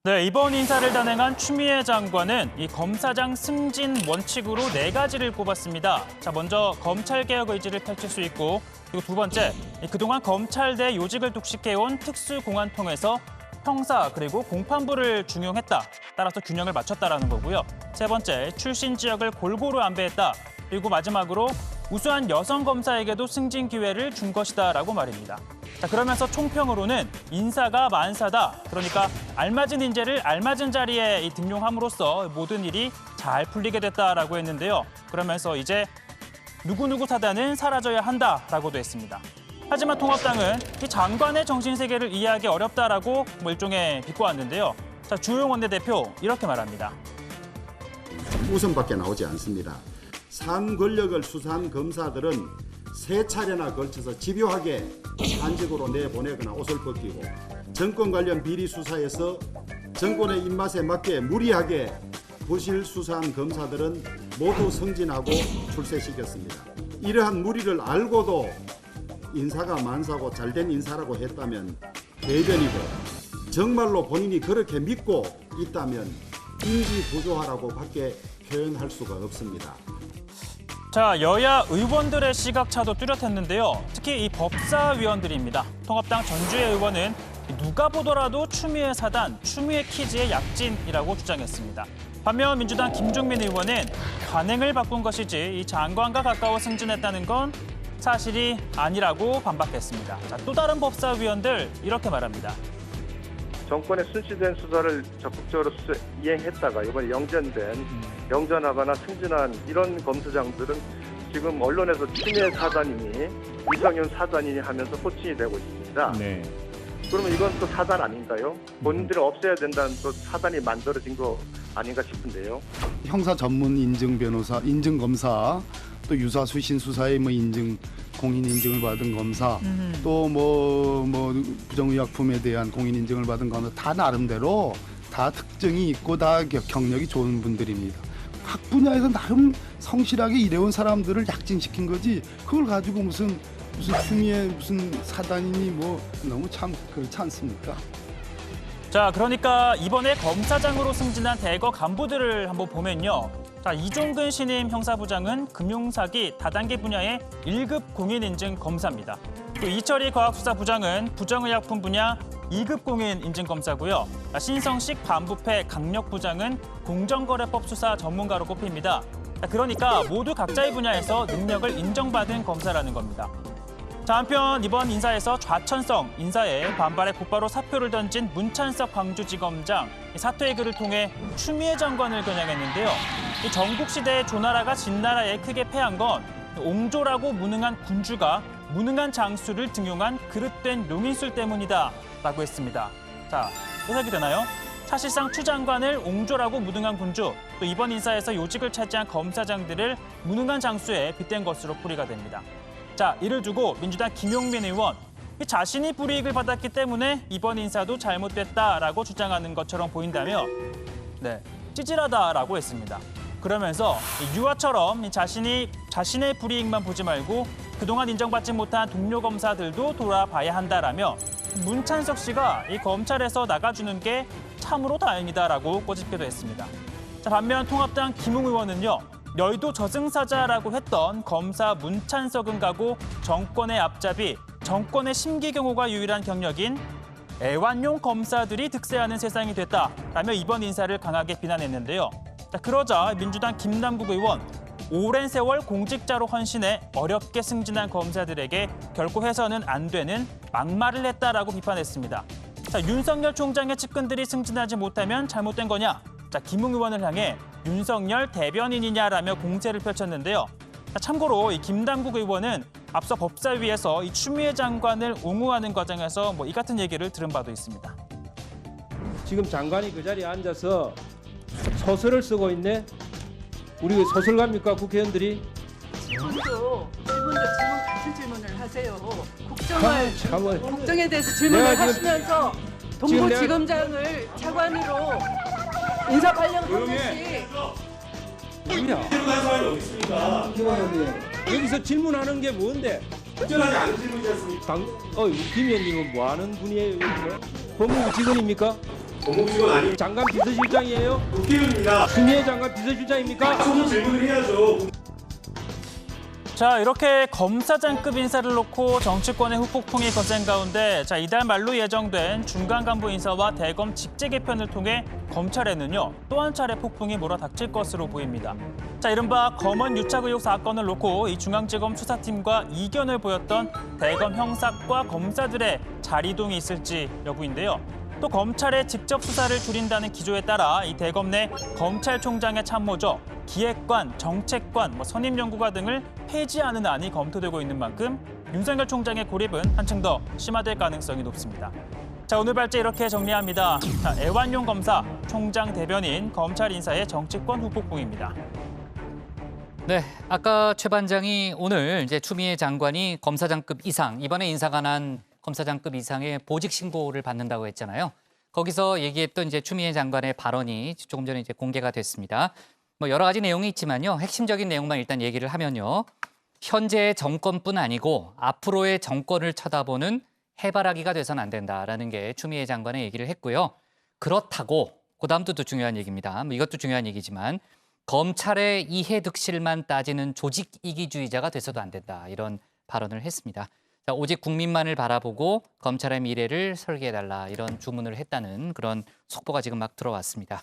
네, 이번 인사를 단행한 추미애 장관은 이 검사장 승진 원칙으로 4가지를 꼽았습니다. 자, 먼저 검찰개혁 의지를 펼칠 수 있고, 그리고 두 번째, 그동안 검찰 내 요직을 독식해온 특수공안 통해서 형사 그리고 공판부를 중용했다. 따라서 균형을 맞췄다라는 거고요. 세 번째, 출신 지역을 골고루 안배했다. 그리고 마지막으로 우수한 여성 검사에게도 승진 기회를 준 것이다라고 말입니다. 자, 그러면서 총평으로는 인사가 만사다. 그러니까 알맞은 인재를 알맞은 자리에 등용함으로써 모든 일이 잘 풀리게 됐다라고 했는데요. 그러면서 이제 누구누구 사단은 사라져야 한다라고도 했습니다. 하지만 통합당은 이 장관의 정신세계를 이해하기 어렵다라고 일종의 비꼬았는데요. 자, 주호영 원내대표 이렇게 말합니다. 우선밖에 나오지 않습니다. 산 권력을 수사한 검사들은 3차례나 걸쳐서 집요하게 한직으로 내보내거나 옷을 벗기고 정권 관련 비리 수사에서 정권의 입맛에 맞게 무리하게 부실 수사한 검사들은 모두 승진하고 출세시켰습니다. 이러한 무리를 알고도 인사가 만사고 잘된 인사라고 했다면 대변이고 정말로 본인이 그렇게 믿고 있다면 인지부조화라고 밖에 표현할 수가 없습니다. 자, 여야 의원들의 시각차도 뚜렷했는데요. 특히 이 법사위원들입니다. 통합당 전주의 의원은 누가 보더라도 추미애 사단, 추미애 키즈의 약진이라고 주장했습니다. 반면 민주당 김종민 의원은 관행을 바꾼 것이지 이 장관과 가까워 승진했다는 건 사실이 아니라고 반박했습니다. 자, 또 다른 법사위원들 이렇게 말합니다. 정권의 순시된 수사를 적극적으로 이행했다가 이번에 영전하거나 승진한 이런 검사장들은 지금 언론에서 추미애 사단이니 이성윤 사단이니 하면서 호칭이 되고 있습니다. 네. 그러면 이건 또 사단 아닌가요? 본인들이 없애야 된다는 또 사단이 만들어진 거 아닌가 싶은데요. 형사 전문 인증 변호사, 인증 검사, 또 유사 수신 수사에 공인 인증을 받은 검사, 또 부정의약품에 대한 공인 인증을 받은 검사 다 나름대로 다 특징이 있고 다 경력이 좋은 분들입니다. 각 분야에서 나름 성실하게 일해온 사람들을 약진시킨 거지. 그걸 가지고 무슨 추미애 무슨 사단이니 너무 참 그렇지 않습니까? 자, 그러니까 이번에 검사장으로 승진한 대거 간부들을 한번 보면요. 자, 이종근 신임 형사부장은 금융사기 다단계 분야의 1급 공인인증 검사입니다. 또 이철희 과학수사부장은 부정의약품 분야 2급 공인인증검사고요. 신성식 반부패 강력부장은 공정거래법 수사 전문가로 꼽힙니다. 그러니까 모두 각자의 분야에서 능력을 인정받은 검사라는 겁니다. 자, 한편 이번 인사에서 좌천성 인사에 반발해 곧바로 사표를 던진 문찬석 광주지검장, 사퇴의 글을 통해 추미애 장관을 겨냥했는데요. 이 전국시대의 조나라가 진나라에 크게 패한 건 옹졸하고 무능한 군주가 무능한 장수를 등용한 그릇된 용인술 때문이다라고 했습니다. 자, 해석이 되나요? 사실상 추 장관을 옹졸하고 무능한 군주, 또 이번 인사에서 요직을 차지한 검사장들을 무능한 장수에 빗댄 것으로 풀이가 됩니다. 자, 이를 두고 민주당 김용민 의원, 자신이 불이익을 받았기 때문에 이번 인사도 잘못됐다라고 주장하는 것처럼 보인다며 찌질하다라고 했습니다. 그러면서 유아처럼 자신의 불이익만 보지 말고 그동안 인정받지 못한 동료 검사들도 돌아봐야 한다라며 문찬석 씨가 이 검찰에서 나가주는 게 참으로 다행이다라고 꼬집기도 했습니다. 자, 반면 통합당 김웅 의원은요. 여의도 저승사자라고 했던 검사 문찬석은 가고 정권의 앞잡이, 정권의 심기경호가 유일한 경력인 애완용 검사들이 득세하는 세상이 됐다라며 이번 인사를 강하게 비난했는데요. 자, 그러자 민주당 김남국 의원, 오랜 세월 공직자로 헌신해 어렵게 승진한 검사들에게 결코 해서는 안 되는 막말을 했다라고 비판했습니다. 자, 윤석열 총장의 측근들이 승진하지 못하면 잘못된 거냐? 자, 김웅 의원을 향해 윤석열 대변인이냐라며 공세를 펼쳤는데요. 자, 참고로 이 김남국 의원은 앞서 법사위에서 이 추미애 장관을 옹호하는 과정에서 이 같은 얘기를 들은 바도 있습니다. 지금 장관이 그 자리에 앉아서 소설을 쓰고 있네. 우리 소설가입니까 국회의원들이? 질문 같은 질문을 하세요. 국정에 대해서 내가 질문을 지금- 하시면서 동부지검장을 차관으로 인사 발령한 것이 여기서 질문하는 게 뭔데? 특별하지 않은 질문이지 않습니까? 김 의원님은 뭐 하는 분이에요? 여기서? 법무부 직원입니까? 법무부 직원 아닙니다. 장관 비서실장이에요? 국회의원입니다. 추미애 장관 비서실장입니까? 맞춰서 질문을 해야죠. 자, 이렇게 검사장급 인사를 놓고 정치권의 후폭풍이 거센 가운데 이달 말로 예정된 중간 간부 인사와 대검 직제 개편을 통해 검찰에는요, 또 한 차례 폭풍이 몰아닥칠 것으로 보입니다. 이른바 검언 유착 의혹 사건을 놓고 이 중앙지검 수사팀과 이견을 보였던 대검 형사과 검사들의 자리동이 있을지 여부인데요. 또 검찰의 직접 수사를 줄인다는 기조에 따라 이 대검 내 검찰총장의 참모죠, 기획관, 정책관, 선임연구가 등을 폐지하는 안이 검토되고 있는 만큼 윤석열 총장의 고립은 한층 더 심화될 가능성이 높습니다. 오늘 발제 이렇게 정리합니다. 애완용 검사, 총장 대변인, 검찰 인사의 정치권 후폭풍입니다. 네, 아까 최 반장이 오늘 이제 추미애 장관이 검사장급 이상, 이번에 인사가 난 검사장급 이상의 보직 신고를 받는다고 했잖아요. 거기서 얘기했던 이제 추미애 장관의 발언이 조금 전에 이제 공개가 됐습니다. 여러 가지 내용이 있지만요. 핵심적인 내용만 일단 얘기를 하면요. 현재의 정권뿐 아니고 앞으로의 정권을 쳐다보는 해바라기가 돼서는 안 된다라는 게 추미애 장관의 얘기를 했고요. 그렇다고 그다음도 또 중요한 얘기입니다. 이것도 중요한 얘기지만 검찰의 이해득실만 따지는 조직 이기주의자가 돼서도 안 된다. 이런 발언을 했습니다. 오직 국민만을 바라보고 검찰의 미래를 설계해달라 이런 주문을 했다는 그런 속보가 지금 막 들어왔습니다.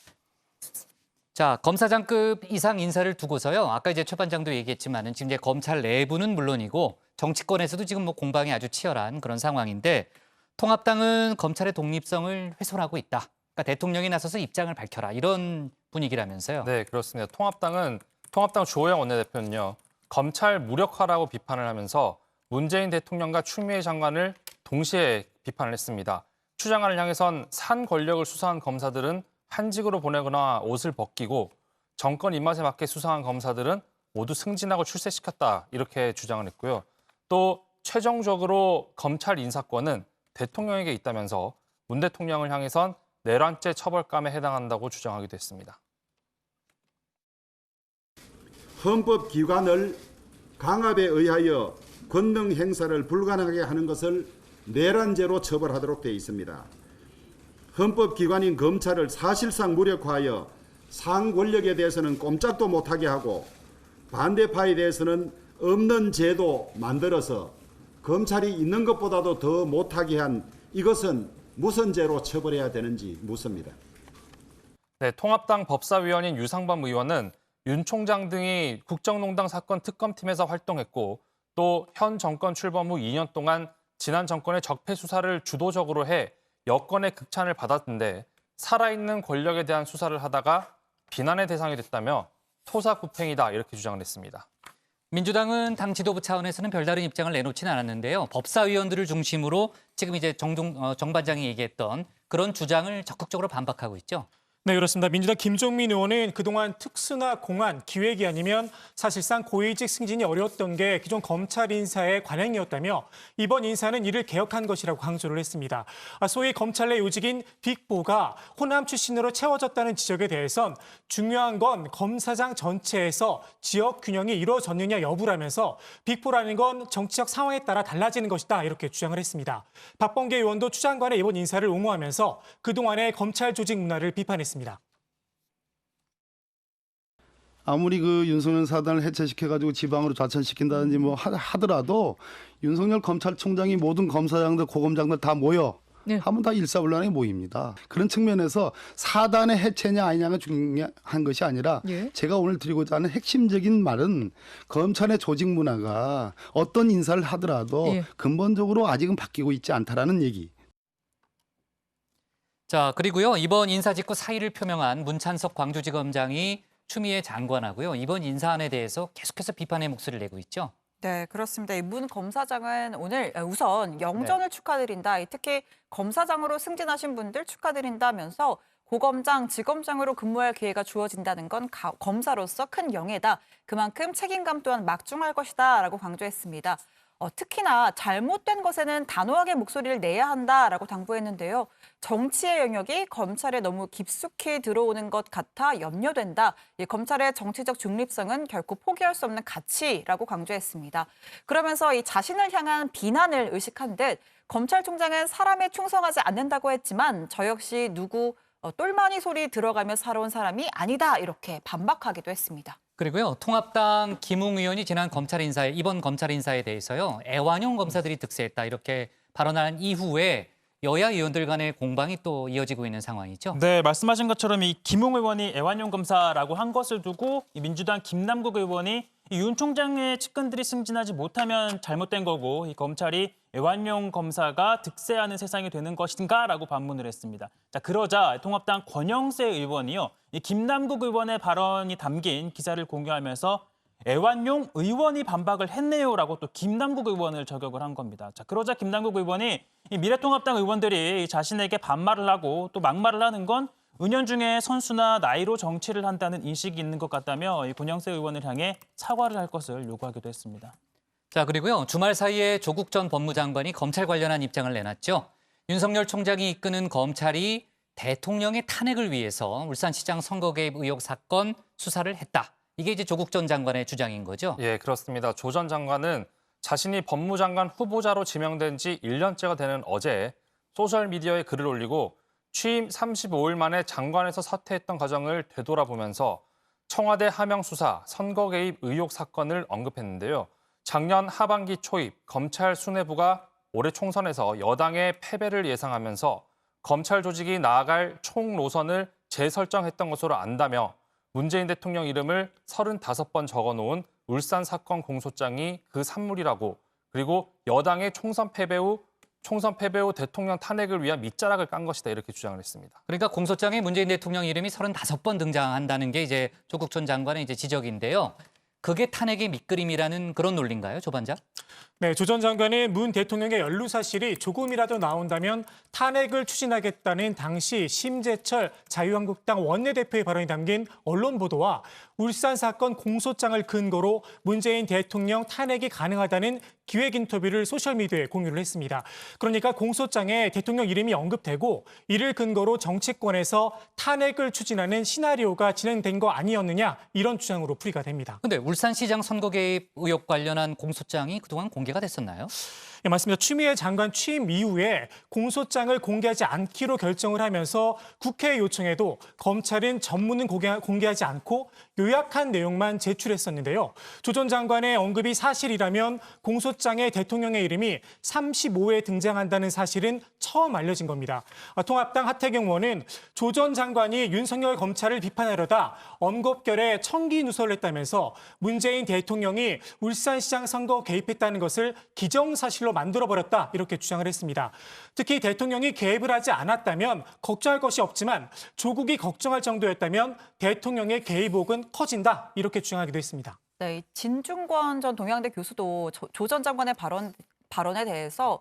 자, 검사장급 이상 인사를 두고서요. 아까 이제 최 반장도 얘기했지만은 지금 이제 검찰 내부는 물론이고 정치권에서도 지금 공방이 아주 치열한 그런 상황인데 통합당은 검찰의 독립성을 훼손하고 있다. 그러니까 대통령이 나서서 입장을 밝혀라 이런 분위기라면서요. 네, 그렇습니다. 통합당 주호영 원내대표는요. 검찰 무력화라고 비판을 하면서 문재인 대통령과 추미애 장관을 동시에 비판을 했습니다. 추 장관을 향해선 산 권력을 수사한 검사들은 한직으로 보내거나 옷을 벗기고 정권 입맛에 맞게 수사한 검사들은 모두 승진하고 출세시켰다 이렇게 주장을 했고요. 또 최종적으로 검찰 인사권은 대통령에게 있다면서 문 대통령을 향해선 내란죄 처벌감에 해당한다고 주장하기도 했습니다. 헌법기관을 강압에 의하여 권능 행사를 불가능하게 하는 것을 내란죄로 처벌하도록 되어 있습니다. 헌법기관인 검찰을 사실상 무력화하여 상권력에 대해서는 꼼짝도 못하게 하고 반대파에 대해서는 없는 제도 만들어서 검찰이 있는 것보다도 더 못하게 한 이것은 무슨 죄로 처벌해야 되는지 묻습니다. 네, 통합당 법사위원인 유상범 의원은 윤 총장 등이 국정농단 사건 특검팀에서 활동했고 또 현 정권 출범 후 2년 동안 지난 정권의 적폐 수사를 주도적으로 해 여권의 극찬을 받았는데 살아있는 권력에 대한 수사를 하다가 비난의 대상이 됐다며 토사구팽이다 이렇게 주장을 했습니다. 민주당은 당 지도부 차원에서는 별다른 입장을 내놓지는 않았는데요. 법사위원들을 중심으로 지금 이제 정 반장이 얘기했던 그런 주장을 적극적으로 반박하고 있죠. 네, 그렇습니다. 민주당 김종민 의원은 그동안 특수나 공안, 기획이 아니면 사실상 고위직 승진이 어려웠던 게 기존 검찰 인사의 관행이었다며 이번 인사는 이를 개혁한 것이라고 강조를 했습니다. 소위 검찰 내 요직인 빅4가 호남 출신으로 채워졌다는 지적에 대해선 중요한 건 검사장 전체에서 지역 균형이 이루어졌느냐 여부라면서 빅4라는 건 정치적 상황에 따라 달라지는 것이다 이렇게 주장을 했습니다. 박범계 의원도 추 장관의 이번 인사를 옹호하면서 그동안의 검찰 조직 문화를 비판했습니다. 아무리 그 윤석열 사단을 해체시켜가지고 지방으로 좌천시킨다든지 하더라도 윤석열 검찰총장이 모든 검사장들, 고검장들 다 모여 하면 다 일사불란하게 모입니다. 그런 측면에서 사단의 해체냐 아니냐가 중요한 것이 아니라 제가 오늘 드리고자 하는 핵심적인 말은 검찰의 조직 문화가 어떤 인사를 하더라도 근본적으로 아직은 바뀌고 있지 않다라는 얘기. 자, 그리고요. 이번 인사 직후 사의를 표명한 문찬석 광주지검장이 추미애 장관하고요. 이번 인사안에 대해서 계속해서 비판의 목소리를 내고 있죠. 네, 그렇습니다. 이 문 검사장은 오늘 우선 영전을 축하드린다. 특히 검사장으로 승진하신 분들 축하드린다면서 고검장, 지검장으로 근무할 기회가 주어진다는 건 검사로서 큰 영예다. 그만큼 책임감 또한 막중할 것이다 라고 강조했습니다. 특히나 잘못된 것에는 단호하게 목소리를 내야 한다라고 당부했는데요. 정치의 영역이 검찰에 너무 깊숙이 들어오는 것 같아 염려된다. 검찰의 정치적 중립성은 결코 포기할 수 없는 가치라고 강조했습니다. 그러면서 이 자신을 향한 비난을 의식한 듯 검찰총장은 사람에 충성하지 않는다고 했지만 저 역시 누구 똘마니 소리 들어가며 살아온 사람이 아니다 이렇게 반박하기도 했습니다. 그리고요, 통합당 김웅 의원이 지난 이번 검찰 인사에 대해서요, 애완용 검사들이 득세했다 이렇게 발언한 이후에 여야 의원들 간의 공방이 또 이어지고 있는 상황이죠. 네, 말씀하신 것처럼 이 김웅 의원이 애완용 검사라고 한 것을 두고 이 민주당 김남국 의원이 이 윤 총장의 측근들이 승진하지 못하면 잘못된 거고 이 검찰이 애완용 검사가 득세하는 세상이 되는 것인가라고 반문을 했습니다. 자, 그러자 통합당 권영세 의원이요, 이 김남국 의원의 발언이 담긴 기사를 공유하면서 애완용 의원이 반박을 했네요라고 또 김남국 의원을 저격을 한 겁니다. 자, 그러자 김남국 의원이 이 미래통합당 의원들이 자신에게 반말을 하고 또 막말을 하는 건 은연중에 선수나 나이로 정치를 한다는 인식이 있는 것 같다며 이 권영세 의원을 향해 사과를 할 것을 요구하기도 했습니다. 자, 그리고요, 주말 사이에 조국 전 법무장관이 검찰 관련한 입장을 내놨죠. 윤석열 총장이 이끄는 검찰이 대통령의 탄핵을 위해서 울산시장 선거 개입 의혹 사건 수사를 했다. 이게 이제 조국 전 장관의 주장인 거죠? 예, 그렇습니다. 조 전 장관은 자신이 법무장관 후보자로 지명된 지 1년째가 되는 어제 소셜미디어에 글을 올리고 취임 35일 만에 장관에서 사퇴했던 과정을 되돌아보면서 청와대 하명 수사, 선거 개입 의혹 사건을 언급했는데요. 작년 하반기 초입 검찰 수뇌부가 올해 총선에서 여당의 패배를 예상하면서 검찰 조직이 나아갈 총 노선을 재설정했던 것으로 안다며 문재인 대통령 이름을 35번 적어놓은 울산 사건 공소장이 그 산물이라고, 그리고 여당의 총선 패배 후 대통령 탄핵을 위한 밑자락을 깐 것이다 이렇게 주장을 했습니다. 그러니까 공소장에 문재인 대통령 이름이 35번 등장한다는 게 이제 조국 전 장관의 이제 지적인데요. 그게 탄핵의 밑그림이라는 그런 논리인가요, 조 반장? 네, 조 전 장관의 문 대통령의 연루 사실이 조금이라도 나온다면 탄핵을 추진하겠다는 당시 심재철 자유한국당 원내대표의 발언이 담긴 언론 보도와 울산 사건 공소장을 근거로 문재인 대통령 탄핵이 가능하다는 기획 인터뷰를 소셜미디어에 공유를 했습니다. 그러니까 공소장에 대통령 이름이 언급되고 이를 근거로 정치권에서 탄핵을 추진하는 시나리오가 진행된 거 아니었느냐, 이런 주장으로 풀이가 됩니다. 근데 울산시장 선거 개입 의혹 관련한 공소장이 그동안 공개가 됐었나요? 네, 맞습니다. 추미애 장관 취임 이후에 공소장을 공개하지 않기로 결정을 하면서 국회에 요청해도 검찰은 전문은 공개하지 않고 요약한 내용만 제출했었는데요. 조 전 장관의 언급이 사실이라면 공소장에 대통령의 이름이 35회 등장한다는 사실은 처음 알려진 겁니다. 통합당 하태경 의원은 조 전 장관이 윤석열 검찰을 비판하려다 언급결에 청기 누설을 했다면서 문재인 대통령이 울산시장 선거 개입했다는 것을 기정사실로 만들어버렸다, 이렇게 주장을 했습니다. 특히 대통령이 개입을 하지 않았다면 걱정할 것이 없지만 조국이 걱정할 정도였다면 대통령의 개입혹은 커진다, 이렇게 주장하기도 했습니다. 네, 진중권 전 동양대 교수도 조 전 장관의 발언에 대해서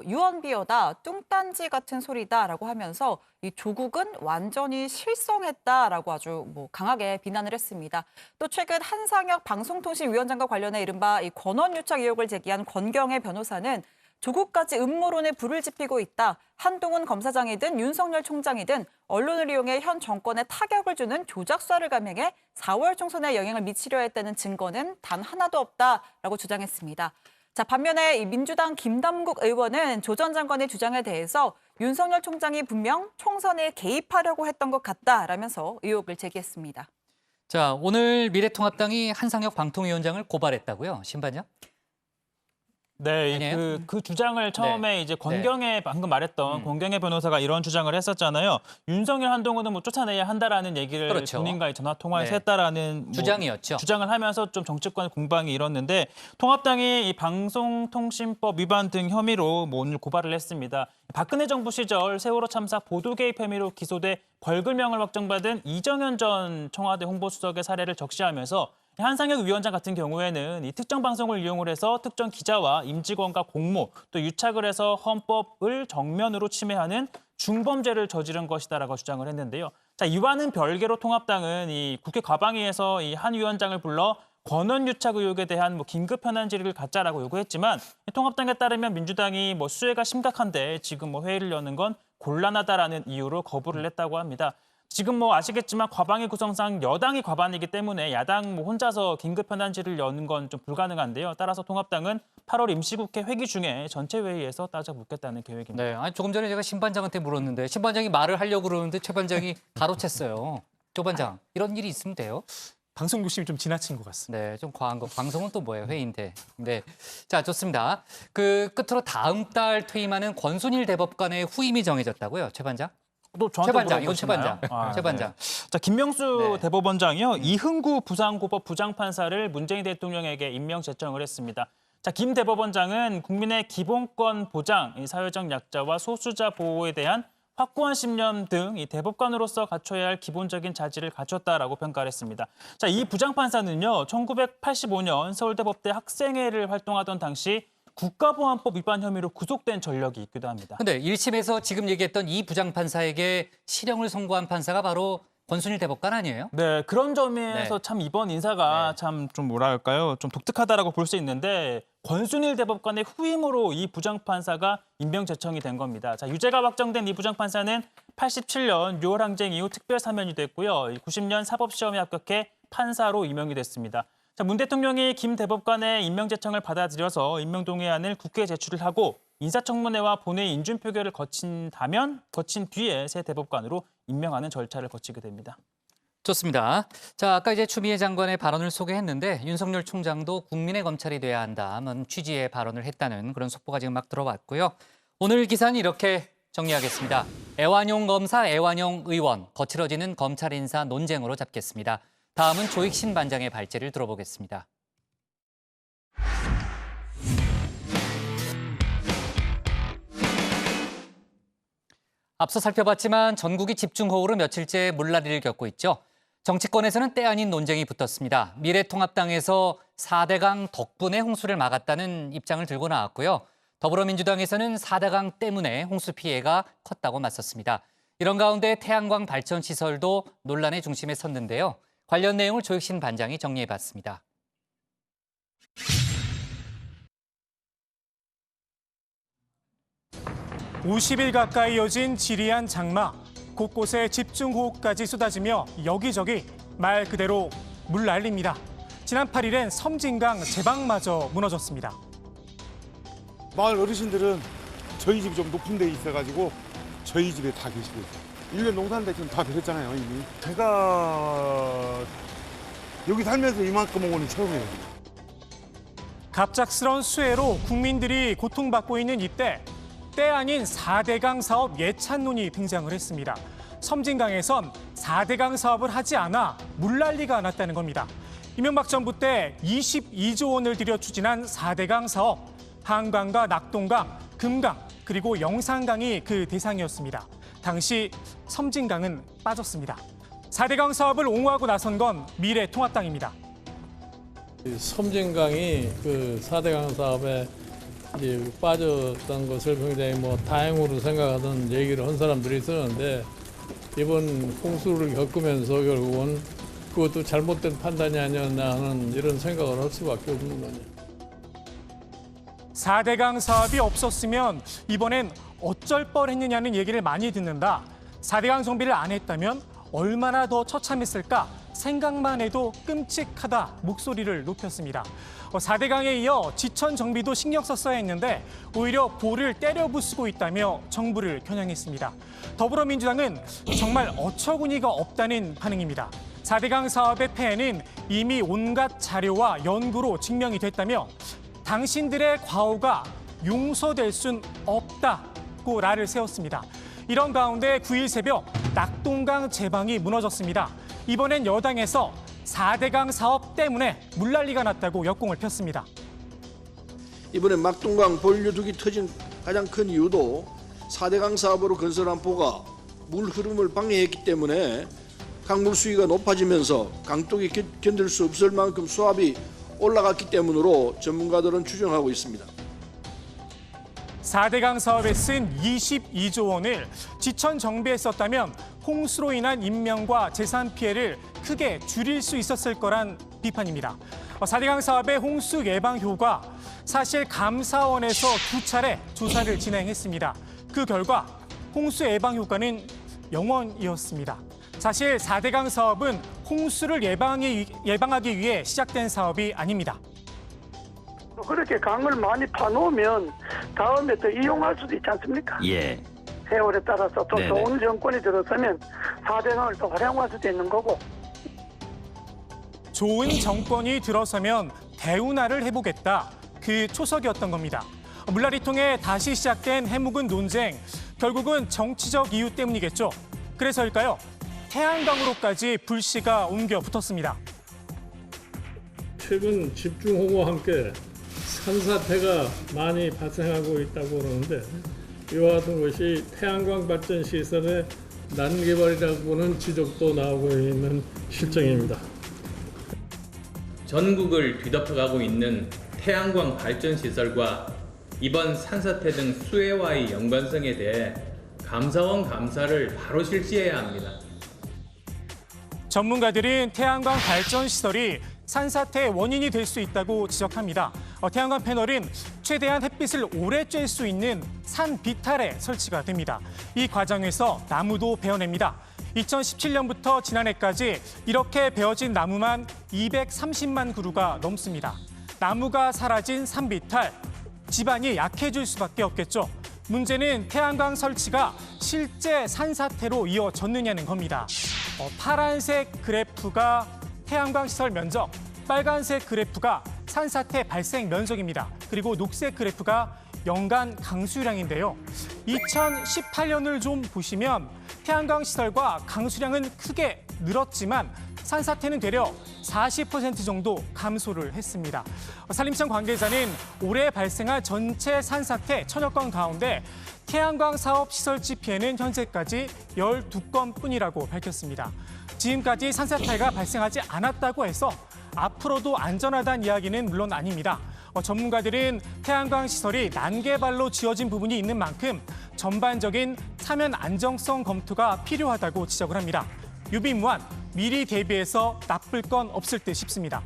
유언비어다, 뚱딴지 같은 소리다라고 하면서 이 조국은 완전히 실성했다라고 아주 강하게 비난을 했습니다. 또 최근 한상혁 방송통신위원장과 관련해 이른바 이 권언유착 의혹을 제기한 권경혜 변호사는 조국까지 음모론에 불을 지피고 있다. 한동훈 검사장이든 윤석열 총장이든 언론을 이용해 현 정권에 타격을 주는 조작수사를 감행해 4월 총선에 영향을 미치려 했다는 증거는 단 하나도 없다라고 주장했습니다. 자, 반면에 이 민주당 김남국 의원은 조 전 장관의 주장에 대해서 윤석열 총장이 분명 총선에 개입하려고 했던 것 같다라면서 의혹을 제기했습니다. 자, 오늘 미래통합당이 한상혁 방통위원장을 고발했다고요, 신 반장? 네, 그 주장을 처음에 이제 권경혜 방금 말했던 권경혜 변호사가 이런 주장을 했었잖아요. 윤석열 한동훈은 쫓아내야 한다라는 얘기를 본인과의 전화 통화에서 했다라는 주장이었죠. 주장을 하면서 좀 정치권 공방이 일었는데 통합당이 이 방송통신법 위반 등 혐의로 오늘 고발을 했습니다. 박근혜 정부 시절 세월호 참사 보도 개입 혐의로 기소돼 벌금형을 확정받은 이정현 전 청와대 홍보수석의 사례를 적시하면서 한상혁 위원장 같은 경우에는 이 특정 방송을 이용을 해서 특정 기자와 임직원과 공모 또 유착을 해서 헌법을 정면으로 침해하는 중범죄를 저지른 것이다라고 주장을 했는데요. 자, 이와는 별개로 통합당은 이 국회 과방위에서 이 한 위원장을 불러 권한 유착 의혹에 대한 긴급 현안 질의를 갖자라고 요구했지만 통합당에 따르면 민주당이 수해가 심각한데 지금 회의를 여는 건 곤란하다라는 이유로 거부를 했다고 합니다. 지금 아시겠지만 과방위 구성상 여당이 과반이기 때문에 야당 혼자서 긴급 현안 질의를 여는 건 좀 불가능한데요. 따라서 통합당은 8월 임시국회 회기 중에 전체 회의에서 따져 묻겠다는 계획입니다. 네, 아니 조금 전에 제가 신 반장한테 물었는데 신 반장이 말을 하려고 그러는데 최 반장이 가로챘어요. 조 반장, 이런 일이 있으면 돼요? 방송 욕심이 좀 지나친 것 같습니다. 네, 좀 과한 거. 방송은 또 뭐예요? 회의인데. 네, 자 좋습니다. 끝으로 다음 달 퇴임하는 권순일 대법관의 후임이 정해졌다고요, 최 반장? 또 저한테 최 반장, 이건 최 반장. 최 반장. 자, 김명수 대법원장이요. 이흥구 부산고법 부장판사를 문재인 대통령에게 임명 제청을 했습니다. 자, 김 대법원장은 국민의 기본권 보장, 사회적 약자와 소수자 보호에 대한 확고한 신념 등 이 대법관으로서 갖춰야 할 기본적인 자질을 갖췄다라고 평가를 했습니다. 자, 이 부장판사는요, 1985년 서울대법대 학생회를 활동하던 당시 국가보안법 위반 혐의로 구속된 전력이 있기도 합니다. 근데 1심에서 지금 얘기했던 이 부장판사에게 실형을 선고한 판사가 바로 권순일 대법관 아니에요? 네, 그런 점에서 참 이번 인사가 참 좀 뭐랄까요? 좀 독특하다라고 볼 수 있는데 권순일 대법관의 후임으로 이 부장판사가 임명 제청이 된 겁니다. 자, 유죄가 확정된 이 부장판사는 87년 6월 항쟁 이후 특별 사면이 됐고요. 90년 사법시험에 합격해 판사로 임명이 됐습니다. 자, 문 대통령이 김 대법관의 임명 제청을 받아들여서 임명 동의안을 국회에 제출을 하고 인사청문회와 본회의 인준표결을 거친 뒤에 새 대법관으로 임명하는 절차를 거치게 됩니다. 좋습니다. 자, 아까 이제 추미애 장관의 발언을 소개했는데 윤석열 총장도 국민의 검찰이 돼야 한다는 취지의 발언을 했다는 그런 속보가 지금 막 들어왔고요. 오늘 기사는 이렇게 정리하겠습니다. 애완용 검사, 애완용 의원, 거칠어지는 검찰 인사 논쟁으로 잡겠습니다. 다음은 조익신 반장의 발제를 들어보겠습니다. 앞서 살펴봤지만 전국이 집중호우로 며칠째 물난리를 겪고 있죠. 정치권에서는 때 아닌 논쟁이 붙었습니다. 미래통합당에서 4대강 덕분에 홍수를 막았다는 입장을 들고 나왔고요. 더불어민주당에서는 4대강 때문에 홍수 피해가 컸다고 맞섰습니다. 이런 가운데 태양광 발전 시설도 논란의 중심에 섰는데요. 관련 내용을 조익신 반장이 정리해봤습니다. 50일 가까이 이어진 지리한 장마, 곳곳에 집중호우까지 쏟아지며 여기저기 말 그대로 물난리입니다. 지난 8일엔 섬진강 제방마저 무너졌습니다. 마을 어르신들은 저희 집이 좀 높은 데 있어가지고 저희 집에 다 계시고 있어요. 1년 농사인데 지금 다 되셨잖아요, 이미. 제가 여기 살면서 이만큼 온 건 처음이에요. 갑작스런 수해로 국민들이 고통받고 있는 이때 때 아닌 4대강 사업 예찬론이 등장을 했습니다. 섬진강에선 4대강 사업을 하지 않아 물난리가 났다는 겁니다. 이명박 정부 때 22조 원을 들여 추진한 4대강 사업, 한강과 낙동강, 금강, 그리고 영산강이 그 대상이었습니다. 당시 섬진강은 빠졌습니다. 4대강 사업을 옹호하고 나선 건 미래통합당입니다. 섬진강이 그 4대강 사업에 이제 빠졌던 것을 굉장히 다행으로 생각하던 얘기를 한 사람들이 있었는데 이번 홍수를 겪으면서 결국은 그것도 잘못된 판단이 아니었나 하는 이런 생각을 할 수밖에 없는 거죠. 4대강 사업이 없었으면 이번엔 어쩔 뻔했느냐는 얘기를 많이 듣는다. 4대강 정비를 안 했다면 얼마나 더 처참했을까 생각만 해도 끔찍하다 목소리를 높였습니다. 4대강에 이어 지천 정비도 신경 썼어야 했는데 오히려 볼을 때려 부수고 있다며 정부를 겨냥했습니다. 더불어민주당은 정말 어처구니가 없다는 반응입니다. 4대강 사업의 폐해는 이미 온갖 자료와 연구로 증명이 됐다며 당신들의 과오가 용서될 순 없다고 라를 세웠습니다. 이런 가운데 9일 새벽 낙동강 제방이 무너졌습니다. 이번엔 여당에서 4대강 사업 때문에 물난리가 났다고 역공을 폈습니다. 이번에 낙동강 본류둑이 터진 가장 큰 이유도 4대강 사업으로 건설한 보가 물 흐름을 방해했기 때문에 강물 수위가 높아지면서 강둑이 견딜 수 없을 만큼 수압이 올라갔기 때문으로 전문가들은 추정하고 있습니다. 4대강 사업에 쓴 22조 원을 지천 정비에 썼다면 홍수로 인한 인명과 재산 피해를 크게 줄일 수 있었을 거란 비판입니다. 4대강 사업의 홍수 예방 효과, 사실 감사원에서 2차례 조사를 진행했습니다. 그 결과 홍수 예방 효과는 0원이었습니다. 사실 4대강 사업은 홍수를 예방하기 위해 시작된 사업이 아닙니다. 그렇게 강을 많이 파놓으면 다음에 또 이용할 수도 있지 않습니까? 예. 세월에 따라서 또 네네. 좋은 정권이 들어서면 4대강을 또 활용할 수도 있는 거고. 좋은 정권이 들어서면 대운하를 해보겠다. 그 초석이었던 겁니다. 물날이 통해 다시 시작된 해묵은 논쟁. 결국은 정치적 이유 때문이겠죠. 그래서일까요? 태양광으로까지 불씨가 옮겨 붙었습니다. 최근 집중호우와 함께 산사태가 많이 발생하고 있다고 그러는데 이와 같은 것이 태양광 발전 시설의 난개발이라고는 지적도 나오고 있는 실정입니다. 전국을 뒤덮어가고 있는 태양광 발전 시설과 이번 산사태 등 수해와의 연관성에 대해 감사원 감사를 바로 실시해야 합니다. 전문가들은 태양광 발전 시설이 산사태의 원인이 될 수 있다고 지적합니다. 태양광 패널은 최대한 햇빛을 오래 쬐 수 있는 산 비탈에 설치가 됩니다. 이 과정에서 나무도 베어냅니다. 2017년부터 지난해까지 이렇게 베어진 나무만 230만 그루가 넘습니다. 나무가 사라진 산 비탈, 집안이 약해질 수밖에 없겠죠. 문제는 태양광 설치가 실제 산사태로 이어졌느냐는 겁니다. 파란색 그래프가 태양광 시설 면적, 빨간색 그래프가 산사태 발생 면적입니다. 그리고 녹색 그래프가 연간 강수량인데요. 2018년을 좀 보시면 태양광 시설과 강수량은 크게 늘었지만 산사태는 되려 40% 정도 감소를 했습니다. 산림청 관계자는 올해 발생한 전체 산사태 1000여 건 가운데 태양광 사업 시설지 피해는 현재까지 12건뿐이라고 밝혔습니다. 지금까지 산사태가 발생하지 않았다고 해서 앞으로도 안전하다는 이야기는 물론 아닙니다. 전문가들은 태양광 시설이 난개발로 지어진 부분이 있는 만큼 전반적인 사면 안정성 검토가 필요하다고 지적을 합니다. 유비무한, 미리 대비해서 나쁠 건 없을 듯 싶습니다.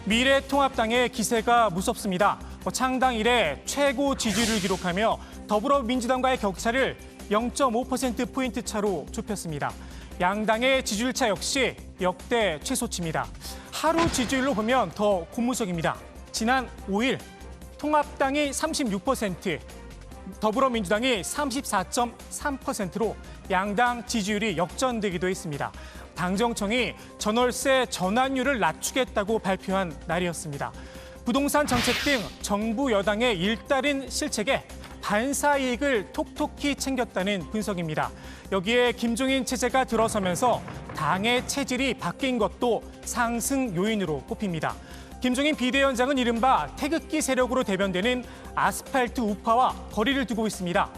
미래통합당의 기세가 무섭습니다. 창당 이래 최고 지지율을 기록하며 더불어민주당과의 격차를 0.5%포인트 차로 좁혔습니다. 양당의 지지율 차 역시 역대 최소치입니다. 하루 지지율로 보면 더 고무적입니다. 지난 5일 통합당이 36%, 더불어민주당이 34.3%로 양당 지지율이 역전되기도 했습니다. 당정청이 전월세 전환율을 낮추겠다고 발표한 날이었습니다. 부동산 정책 등 정부 여당의 일다른 실책에 반사이익을 톡톡히 챙겼다는 분석입니다. 여기에 김종인 체제가 들어서면서 당의 체질이 바뀐 것도 상승 요인으로 꼽힙니다. 김종인 비대위원장은 이른바 태극기 세력으로 대변되는 아스팔트 우파와 거리를 두고 있습니다.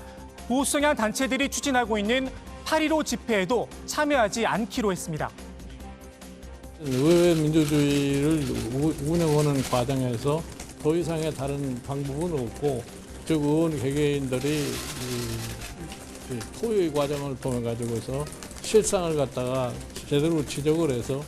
보수 성향 단체들이 추진하고 있는 8.15 집회에도 참여하지 않기로 했습니다. 의회 민주주의를 운영하는 과정에서 더 이상의 다른 방법은 없고 즉 의원 개개인들이 토의 과정을 통해 가지고서 실상을 갖다가 제대로 지적을 해서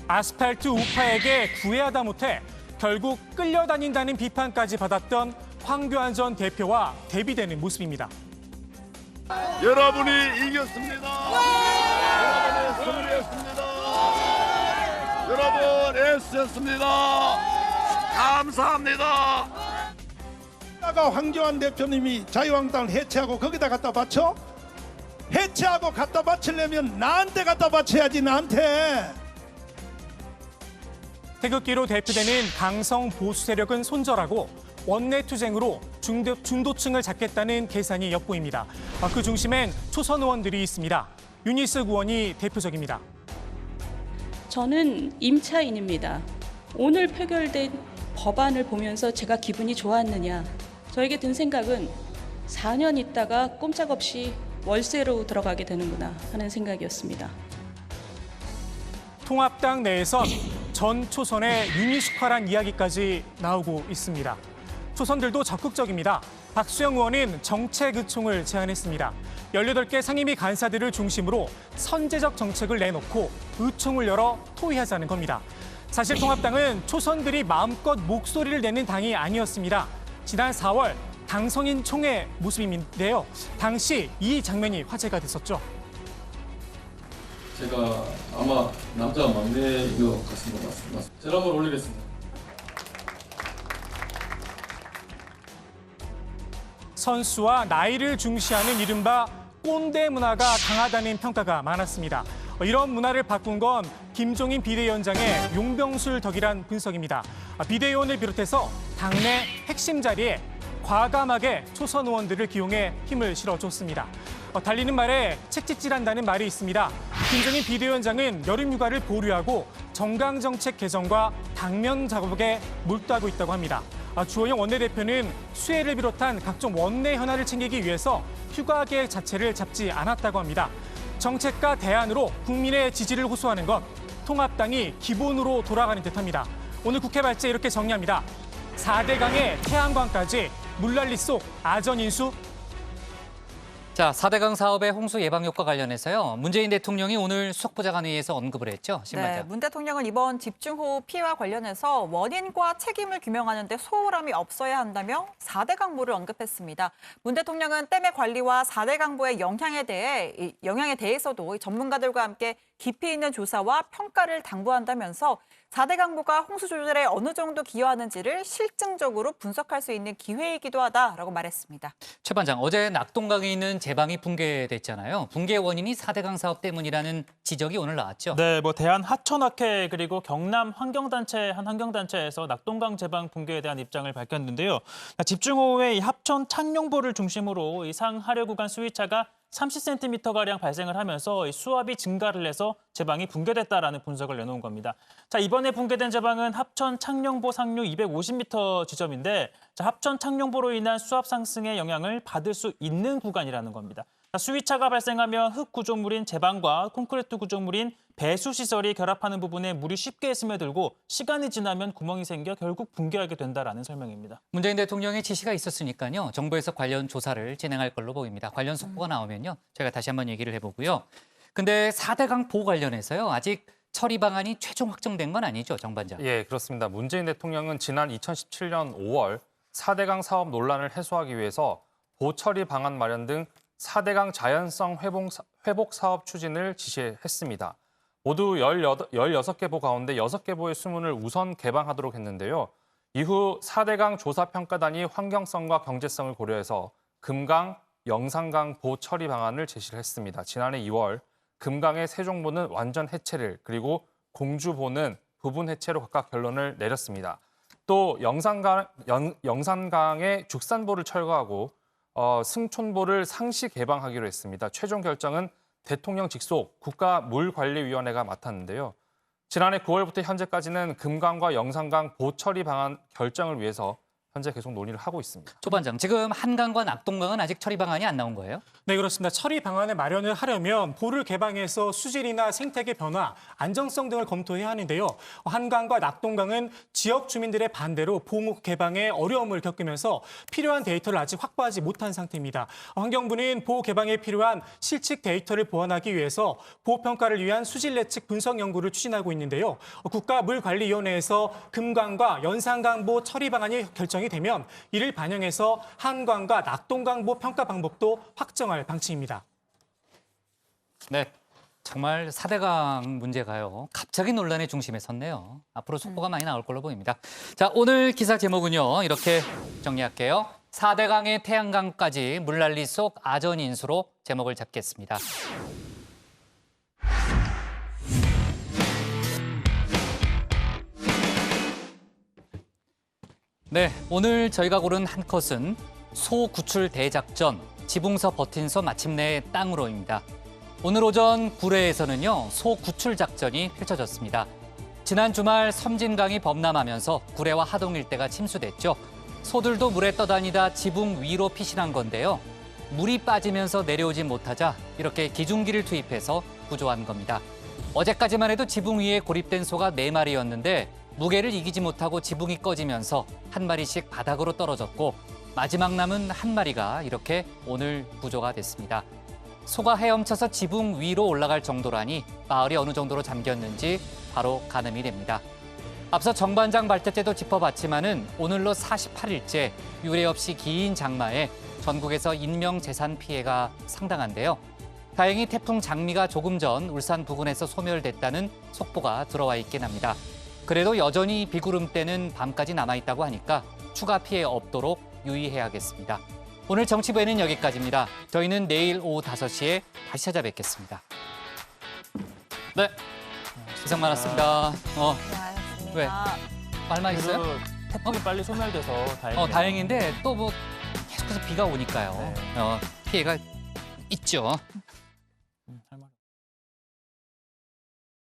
아스팔트 우파에게 구애하다 못해 결국 끌려다닌다는 비판까지 받았던 황교안 전 대표와 대비되는 모습입니다. 여러분이 이겼습니다. 여러분이 승리했습니다. 여러분 애쓰셨습니다. 감사합니다. 아까 황교안 대표님이 자유한국당을 해체하고 거기다 갖다 바쳐? 해체하고 갖다 바치려면 나한테 갖다 바쳐야지, 나한테. 태극기로 대표되는 강성 보수 세력은 손절하고 원내투쟁으로 중도층을 잡겠다는 계산이 엿보입니다. 그 중심엔 초선 의원들이 있습니다. 윤희숙 의원이 대표적입니다. 저는 임차인입니다. 오늘 표결된 법안을 보면서 제가 기분이 좋았느냐? 저에게 든 생각은 4년 있다가 꼼짝없이 월세로 들어가게 되는구나 하는 생각이었습니다. 통합당 내에선 전 초선의 유니식화란 이야기까지 나오고 있습니다. 초선들도 적극적입니다. 박수영 의원은 정책의총을 제안했습니다. 18개 상임위 간사들을 중심으로 선제적 정책을 내놓고 의총을 열어 토의하자는 겁니다. 사실 통합당은 초선들이 마음껏 목소리를 내는 당이 아니었습니다. 지난 4월 당선인 총회 모습인데요. 당시 이 장면이 화제가 됐었죠. 제가 아마 남자 막내인 것 같습니다. 제가 한번 올리겠습니다. 선수와 나이를 중시하는 이른바 꼰대 문화가 강하다는 평가가 많았습니다. 이런 문화를 바꾼 건 김종인 비대위원장의 용병술 덕이란 분석입니다. 비대위원을 비롯해서 당내 핵심 자리에 과감하게 초선 의원들을 기용해 힘을 실어줬습니다. 달리는 말에 책찍질한다는 말이 있습니다. 김종인 비대위원장은 여름 휴가를 보류하고 정강정책 개정과 당면 작업에 몰두하고 있다고 합니다. 주호영 원내대표는 수혜를 비롯한 각종 원내 현안을 챙기기 위해서 휴가 계획 자체를 잡지 않았다고 합니다. 정책과 대안으로 국민의 지지를 호소하는 것, 통합당이 기본으로 돌아가는 듯합니다. 오늘 국회 발제 이렇게 정리합니다. 4대강의 태양광까지 물난리 속 아전인수. 자, 4대강 사업의 홍수 예방 효과 관련해서요. 문재인 대통령이 오늘 수석보좌관회의에서 언급을 했죠. 신반장. 네, 문 대통령은 이번 집중호우 피해와 관련해서 원인과 책임을 규명하는 데 소홀함이 없어야 한다며 4대강보를 언급했습니다. 문 대통령은 댐의 관리와 4대강보의 영향에 대해서도 전문가들과 함께 깊이 있는 조사와 평가를 당부한다면서 4대강보가 홍수 조절에 어느 정도 기여하는지를 실증적으로 분석할 수 있는 기회이기도 하다라고 말했습니다. 최 반장, 어제 낙동강에 있는 제방이 붕괴됐잖아요. 붕괴 원인이 4대강 사업 때문이라는 지적이 오늘 나왔죠. 네, 대한하천학회 그리고 경남 환경단체 한 환경단체에서 낙동강 제방 붕괴에 대한 입장을 밝혔는데요. 집중호우에 이 합천 창룡보를 중심으로 이 상하류 구간 수위차가 30cm가량 발생을 하면서 수압이 증가를 해서 제방이 붕괴됐다라는 분석을 내놓은 겁니다. 자, 이번에 붕괴된 제방은 합천 창룡보 상류 250m 지점인데 합천 창룡보로 인한 수압 상승의 영향을 받을 수 있는 구간이라는 겁니다. 수위차가 발생하면 흙 구조물인 제방과 콘크리트 구조물인 배수시설이 결합하는 부분에 물이 쉽게 스며들고 시간이 지나면 구멍이 생겨 결국 붕괴하게 된다라는 설명입니다. 문재인 대통령의 지시가 있었으니까요. 정부에서 관련 조사를 진행할 걸로 보입니다. 관련 속보가 나오면요. 저희가 다시 한번 얘기를 해보고요. 근데 4대강 보호 관련해서요. 아직 처리 방안이 최종 확정된 건 아니죠, 정 반장? 예, 그렇습니다. 문재인 대통령은 지난 2017년 5월 4대강 사업 논란을 해소하기 위해서 보처리 방안 마련 등 4대강 자연성 회복 사업 추진을 지시했습니다. 모두 16개 보 가운데 6개 보의 수문을 우선 개방하도록 했는데요. 이후 4대강 조사평가단이 환경성과 경제성을 고려해서 금강, 영산강 보 처리 방안을 제시를 했습니다. 지난해 2월 금강의 세종보는 완전 해체를 그리고 공주보는 부분 해체로 각각 결론을 내렸습니다. 또 영산강의 죽산보를 철거하고 승촌보를 상시 개방하기로 했습니다. 최종 결정은 대통령 직속 국가물관리위원회가 맡았는데요. 지난해 9월부터 현재까지는 금강과 영산강 보처리 방안 결정을 위해서 현재 계속 논의를 하고 있습니다. 조 반장, 지금 한강과 낙동강은 아직 처리 방안이 안 나온 거예요? 네, 그렇습니다. 처리 방안을 마련을 하려면 보를 개방해서 수질이나 생태계 변화, 안정성 등을 검토해야 하는데요. 한강과 낙동강은 지역 주민들의 반대로 보호 개방에 어려움을 겪으면서 필요한 데이터를 아직 확보하지 못한 상태입니다. 환경부는 보호 개방에 필요한 실측 데이터를 보완하기 위해서 보호평가를 위한 수질 예측 분석 연구를 추진하고 있는데요. 국가물관리위원회에서 금강과 연산강보 처리 방안이 결정이 되면 이를 반영해서 한강과 낙동강보 평가 방법도 확정할 방침입니다. 네, 정말 4대강 문제가요. 갑자기 논란의 중심에 섰네요. 앞으로 속보가 많이 나올 걸로 보입니다. 자, 오늘 기사 제목은요. 이렇게 정리할게요. 4대강의 태양강까지 물난리 속 아전인수로 제목을 잡겠습니다. 네, 오늘 저희가 고른 한 컷은 소 구출 대작전, 지붕서 버틴소 마침내 땅으로입니다. 오늘 오전 구례에서는요, 소 구출 작전이 펼쳐졌습니다. 지난 주말 섬진강이 범람하면서 구례와 하동 일대가 침수됐죠. 소들도 물에 떠다니다 지붕 위로 피신한 건데요. 물이 빠지면서 내려오지 못하자 이렇게 기중기를 투입해서 구조한 겁니다. 어제까지만 해도 지붕 위에 고립된 소가 4마리였는데 무게를 이기지 못하고 지붕이 꺼지면서 한 마리씩 바닥으로 떨어졌고 마지막 남은 한 마리가 이렇게 오늘 구조가 됐습니다. 소가 헤엄쳐서 지붕 위로 올라갈 정도라니 마을이 어느 정도로 잠겼는지 바로 가늠이 됩니다. 앞서 정반장 발대 때도 짚어봤지만은 오늘로 48일째 유례 없이 긴 장마에 전국에서 인명재산 피해가 상당한데요. 다행히 태풍 장미가 조금 전 울산 부근에서 소멸됐다는 속보가 들어와 있긴 합니다. 그래도 여전히 비구름대는 밤까지 남아있다고 하니까 추가 피해 없도록 유의해야겠습니다. 오늘 정치부에는 여기까지입니다. 저희는 내일 오후 5시에 다시 찾아뵙겠습니다. 네, 고생 많았습니다. 왜? 말만 있어요? 태풍이 빨리 소멸돼서 다행이네요. 다행인데 또 뭐 계속해서 비가 오니까요. 피해가 있죠.